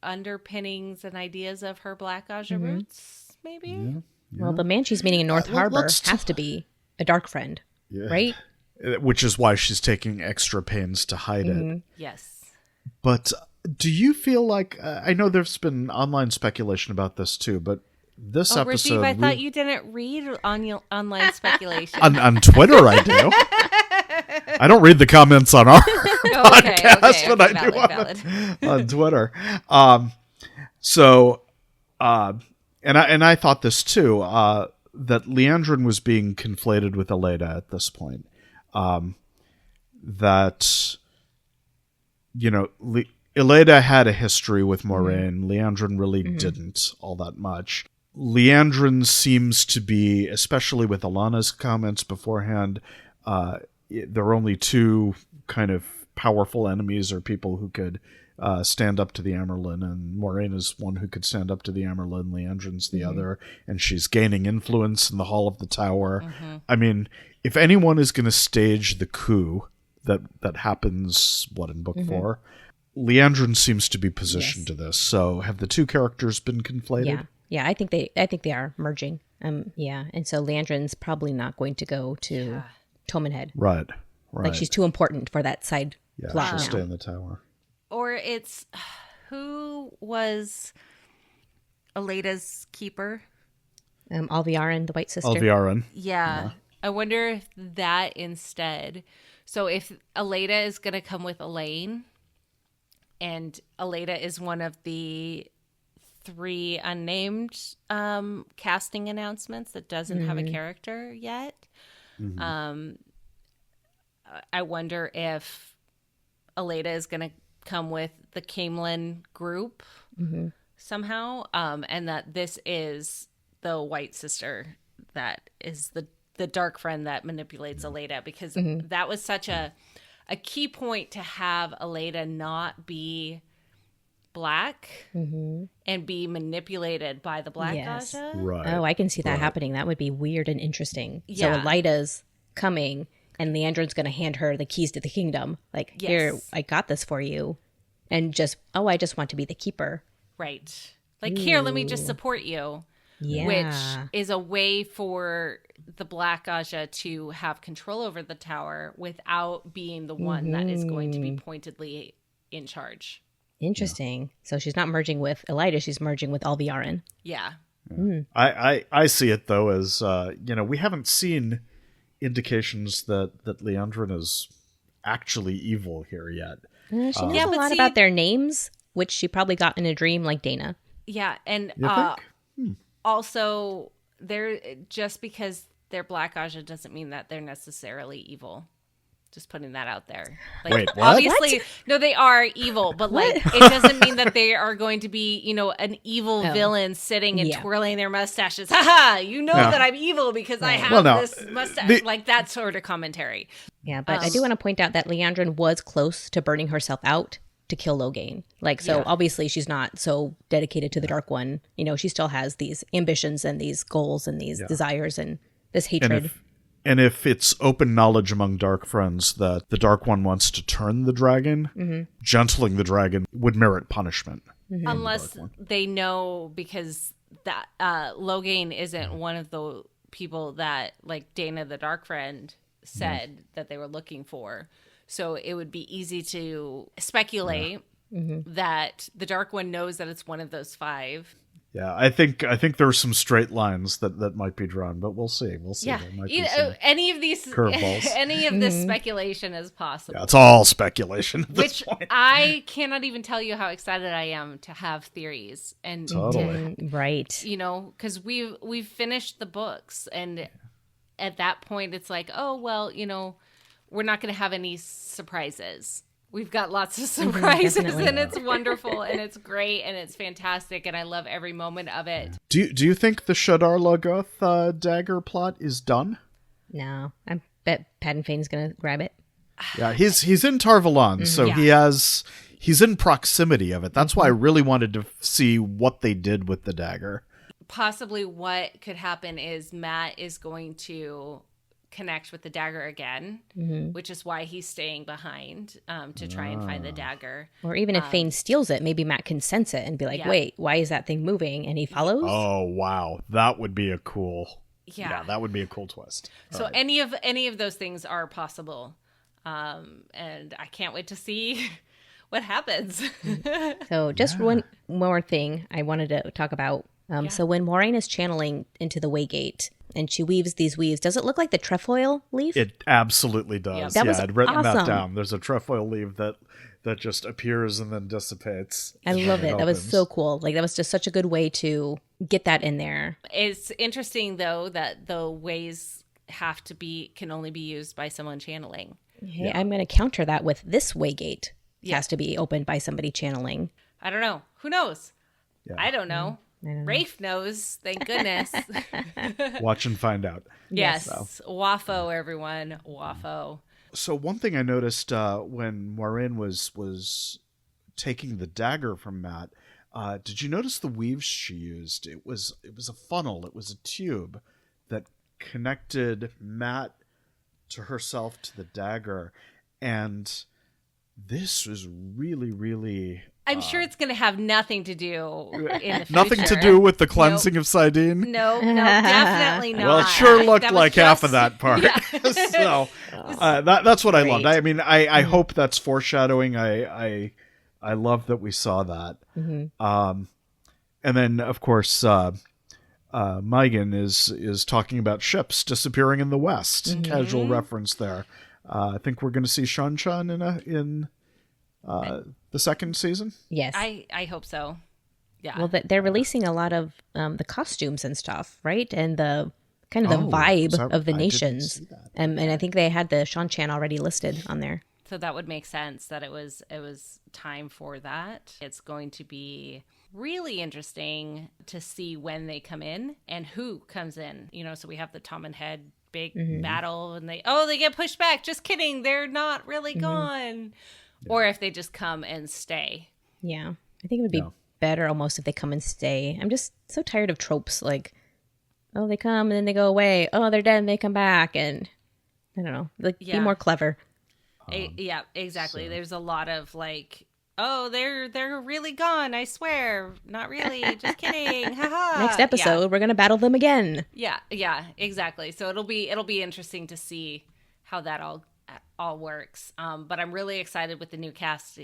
underpinnings and ideas of her Black Aja roots, maybe. Yeah. Well, the man she's meeting in North Harbor has to be a dark friend, right? Which is why she's taking extra pains to hide it. Yes. But do you feel like, I know there's been online speculation about this too, but this episode... Rajiv, I thought you didn't read online speculation. on Twitter, I do. I don't read the comments on our podcast, but I do on Twitter. And I thought this too, that Leandrin was being conflated with Eleda at this point. That, Eleda had a history with Moraine. Leandrin really didn't all that much. Leandrin seems to be, especially with Alana's comments beforehand, there are only two kind of powerful enemies or people who could stand up to the Amerlin, and Maureen is one who could stand up to the Amerlin, Leandrin's the other, and she's gaining influence in the Hall of the Tower. I mean, if anyone is going to stage the coup that happens, in book 4, Leandrin seems to be positioned to this. So have the two characters been conflated? Yeah, I think they are merging. And so Leandrin's probably not going to go to Tomenhead. Right. Like she's too important for that side plot she'll now. stay in the tower. Or it's who was Aleda's keeper? Alviarin, the White Sister. Alviarin. Yeah. I wonder if that instead. So if Aleda is going to come with Elaine, and Aleda is one of the 3 unnamed casting announcements that doesn't have a character yet. I wonder if Aleda is going to come with the Camelin group somehow, and that this is the White Sister that is the dark friend that manipulates Aleda, because that was such a key point to have Aleda not be black and be manipulated by the Black Aja. Right. Oh, I can see that happening. That would be weird and interesting. Yeah. So Aleda's coming, and Leandrin's going to hand her the keys to the kingdom. Like, here, I got this for you. And I just want to be the keeper. Right. Like, here, let me just support you. Yeah. Which is a way for the Black Aja to have control over the tower without being the one that is going to be pointedly in charge. Interesting. So she's not merging with Elida, she's merging with Alviarin. Yeah. I see it, though, as, we haven't seen indications that Leandrin is actually evil here yet. She knows a lot about their names, which she probably got in a dream like Dana. Yeah, and You think? also, just because they're Black Aja doesn't mean that they're necessarily evil. Just putting that out there. Like, Wait, what? Obviously, no, they are evil, but like it doesn't mean that they are going to be, an evil villain sitting and twirling their mustaches. Haha, that I'm evil because I have this mustache. Like that sort of commentary. Yeah, but I do want to point out that Leandrin was close to burning herself out to kill Logain. Like, so obviously she's not so dedicated to the Dark One. She still has these ambitions and these goals and these desires and this hatred. And if it's open knowledge among Dark Friends that the Dark One wants to turn the dragon, gentling the dragon would merit punishment. Unless they know, because that Logain isn't one of the people that, like, Dana the Dark Friend said that they were looking for. So it would be easy to speculate that the Dark One knows that it's one of those 5. Yeah, I think there are some straight lines that might be drawn, but we'll see. Yeah, there might be some any of these curveballs. Any of this speculation is possible. Yeah, it's all speculation at this Which point. I cannot even tell you how excited I am to have theories and Totally. Right. because we've finished the books, and at that point it's like, oh well, we're not going to have any surprises. We've got lots of surprises, and it's wonderful, and it's great, and it's fantastic, and I love every moment of it. Do you think the Shadar Logoth dagger plot is done? No, I bet Padan Fane's going to grab it. Yeah, he's in Tar Valon, so he's in proximity of it. That's why I really wanted to see what they did with the dagger. Possibly what could happen is Matt is going to connect with the dagger again, which is why he's staying behind to try and find the dagger. Or even if Fane steals it, maybe Matt can sense it and be like, wait, why is that thing moving? And he follows? Oh, wow. That would be a cool... Yeah, that would be a cool twist. So any of those things are possible. And I can't wait to see what happens. So just one more thing I wanted to talk about. So when Maureen is channeling into the Waygate and she weaves these weaves, does it look like the trefoil leaf? It absolutely does. That was I'd written awesome. that down. There's a trefoil leaf that just appears and then dissipates. I love it. That was so cool. Like, that was just such a good way to get that in there. It's interesting, though, that the ways can only be used by someone channeling. Hey, I'm going to counter that with this Waygate has to be opened by somebody channeling. I don't know. Who knows? Yeah. I don't know. Rafe knows, thank goodness. Watch and find out. Yes. So. Waffo, everyone. Waffo. So one thing I noticed when Maureen was taking the dagger from Matt, did you notice the weaves she used? It was a funnel. It was a tube that connected Matt to herself to the dagger, and this was really, really. I'm sure it's going to have nothing to do in the future. Nothing to do with the cleansing of Sidene? No, definitely not. Well, it sure looked like half of that part. Yeah. So that's what Great. I loved. I mean, I hope that's foreshadowing. I love that we saw that. Mm-hmm. And then, of course, Megan is talking about ships disappearing in the West. Mm-hmm. Casual reference there. I think we're going to see Shan in the second season. Yes. I hope so. Yeah. Well, they're releasing a lot of the costumes and stuff, right? And the kind of the Oh, vibe is that- of the I didn't nations. see that. And I think they had the Shan already listed on there. So that would make sense that it was time for that. It's going to be really interesting to see when they come in and who comes in. So we have the Tom and Head big battle, and they get pushed back. Just kidding, they're not really gone. Yeah. Or if they just come and stay. Yeah, I think it would be better almost if they come and stay. I'm just so tired of tropes like, oh, they come and then they go away. Oh, they're dead and they come back, and I don't know, be more clever. Yeah, exactly. So. There's a lot of like, oh, they're really gone. I swear, not really. Just kidding. Haha. Next episode, we're gonna battle them again. Yeah, exactly. So it'll be interesting to see how that all works. But I'm really excited with the new cast.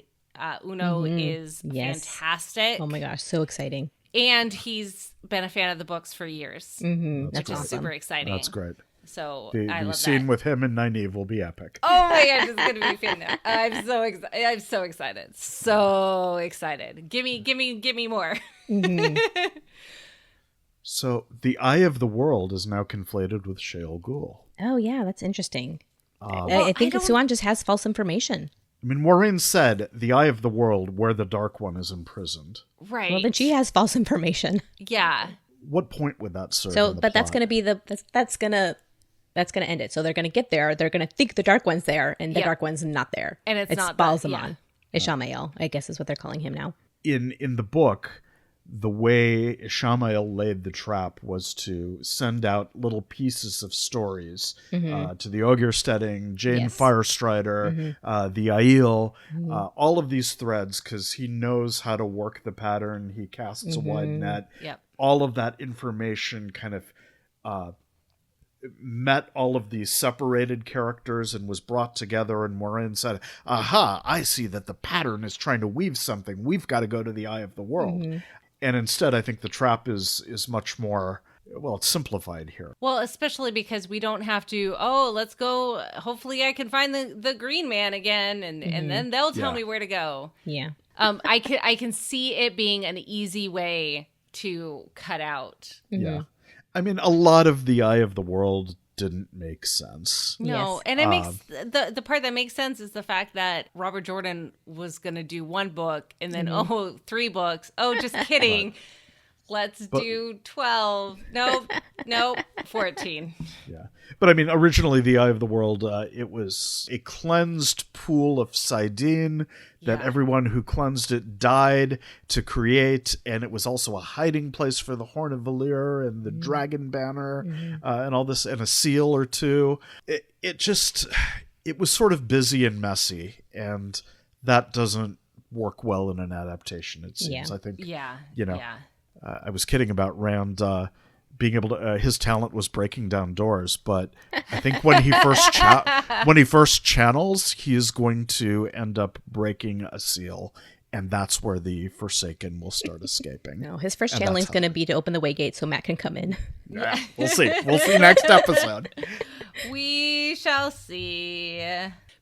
Uno is fantastic. Oh my gosh, so exciting. And he's been a fan of the books for years, which is super exciting. That's great. So I love the scene with him and Nynaeve will be epic. Oh my gosh, it's gonna be fantastic! I'm so excited, so excited. Give me more. So the Eye of the World is now conflated with Sheol Ghul. Oh yeah, that's interesting. I think Swan just has false information. I mean, Maureen said the Eye of the World, where the Dark One is imprisoned. Right. Well, then she has false information. Yeah. What point would that serve? So, but that's going to be that's going to end it. So they're going to get there. They're going to think the Dark One's there, and the Dark One's not there. And it's not Balsamon. Ishamael, I guess is what they're calling him now. In the book, the way Ishamael laid the trap was to send out little pieces of stories to the Ogre-Steading, Jane Firestrider, the Aiel, all of these threads, because he knows how to work the pattern. He casts a wide net. Yep. All of that information kind of met all of these separated characters and was brought together, and Maureen said, aha, I see that the pattern is trying to weave something. We've got to go to the Eye of the World. And instead, I think the trap is much more, well, it's simplified here. Well, especially because we don't have to, let's go. Hopefully I can find the Green Man again, and then they'll tell me where to go. Yeah. I can see it being an easy way to cut out. Yeah. I mean, a lot of the Eye of the World didn't make sense. No, and it makes the part that makes sense is the fact that Robert Jordan was going to do one book and then 3 books. Oh, just kidding. Let's do 12. Nope, 14. Yeah. But I mean, originally the Eye of the World, it was a cleansed pool of Sidene that everyone who cleansed it died to create, and it was also a hiding place for the Horn of Valir and the Dragon Banner and all this, and a seal or two. It was sort of busy and messy, and that doesn't work well in an adaptation, it seems. I think, I was kidding about Rand being able to. His talent was breaking down doors, but I think when he first channels, he is going to end up breaking a seal, and that's where the Forsaken will start escaping. No, his first channeling is going to be to open the Waygate so Matt can come in. Yeah, we'll see. We'll see next episode. We shall see.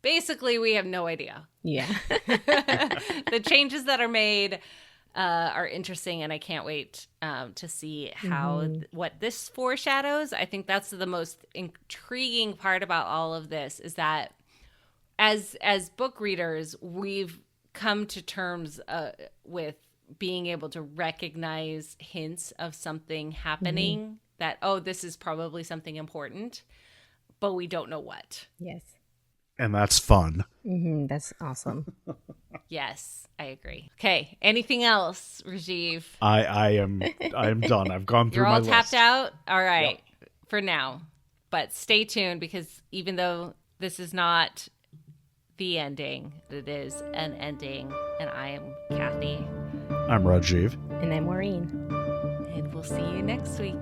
Basically, we have no idea. Yeah. The changes that are made are interesting, and I can't wait to see what this foreshadows. I think that's the most intriguing part about all of this, is that as book readers, we've come to terms with being able to recognize hints of something happening, that, this is probably something important, but we don't know what. Yes. and that's fun. That's awesome. Yes, I agree. Okay, anything else, Rajiv? I am done. I've gone through You're my all tapped list. out? All right, for now. But stay tuned, because even though this is not the ending, it is an ending. And I am Kathy. I'm Rajiv. And I'm Maureen. And we'll see you next week.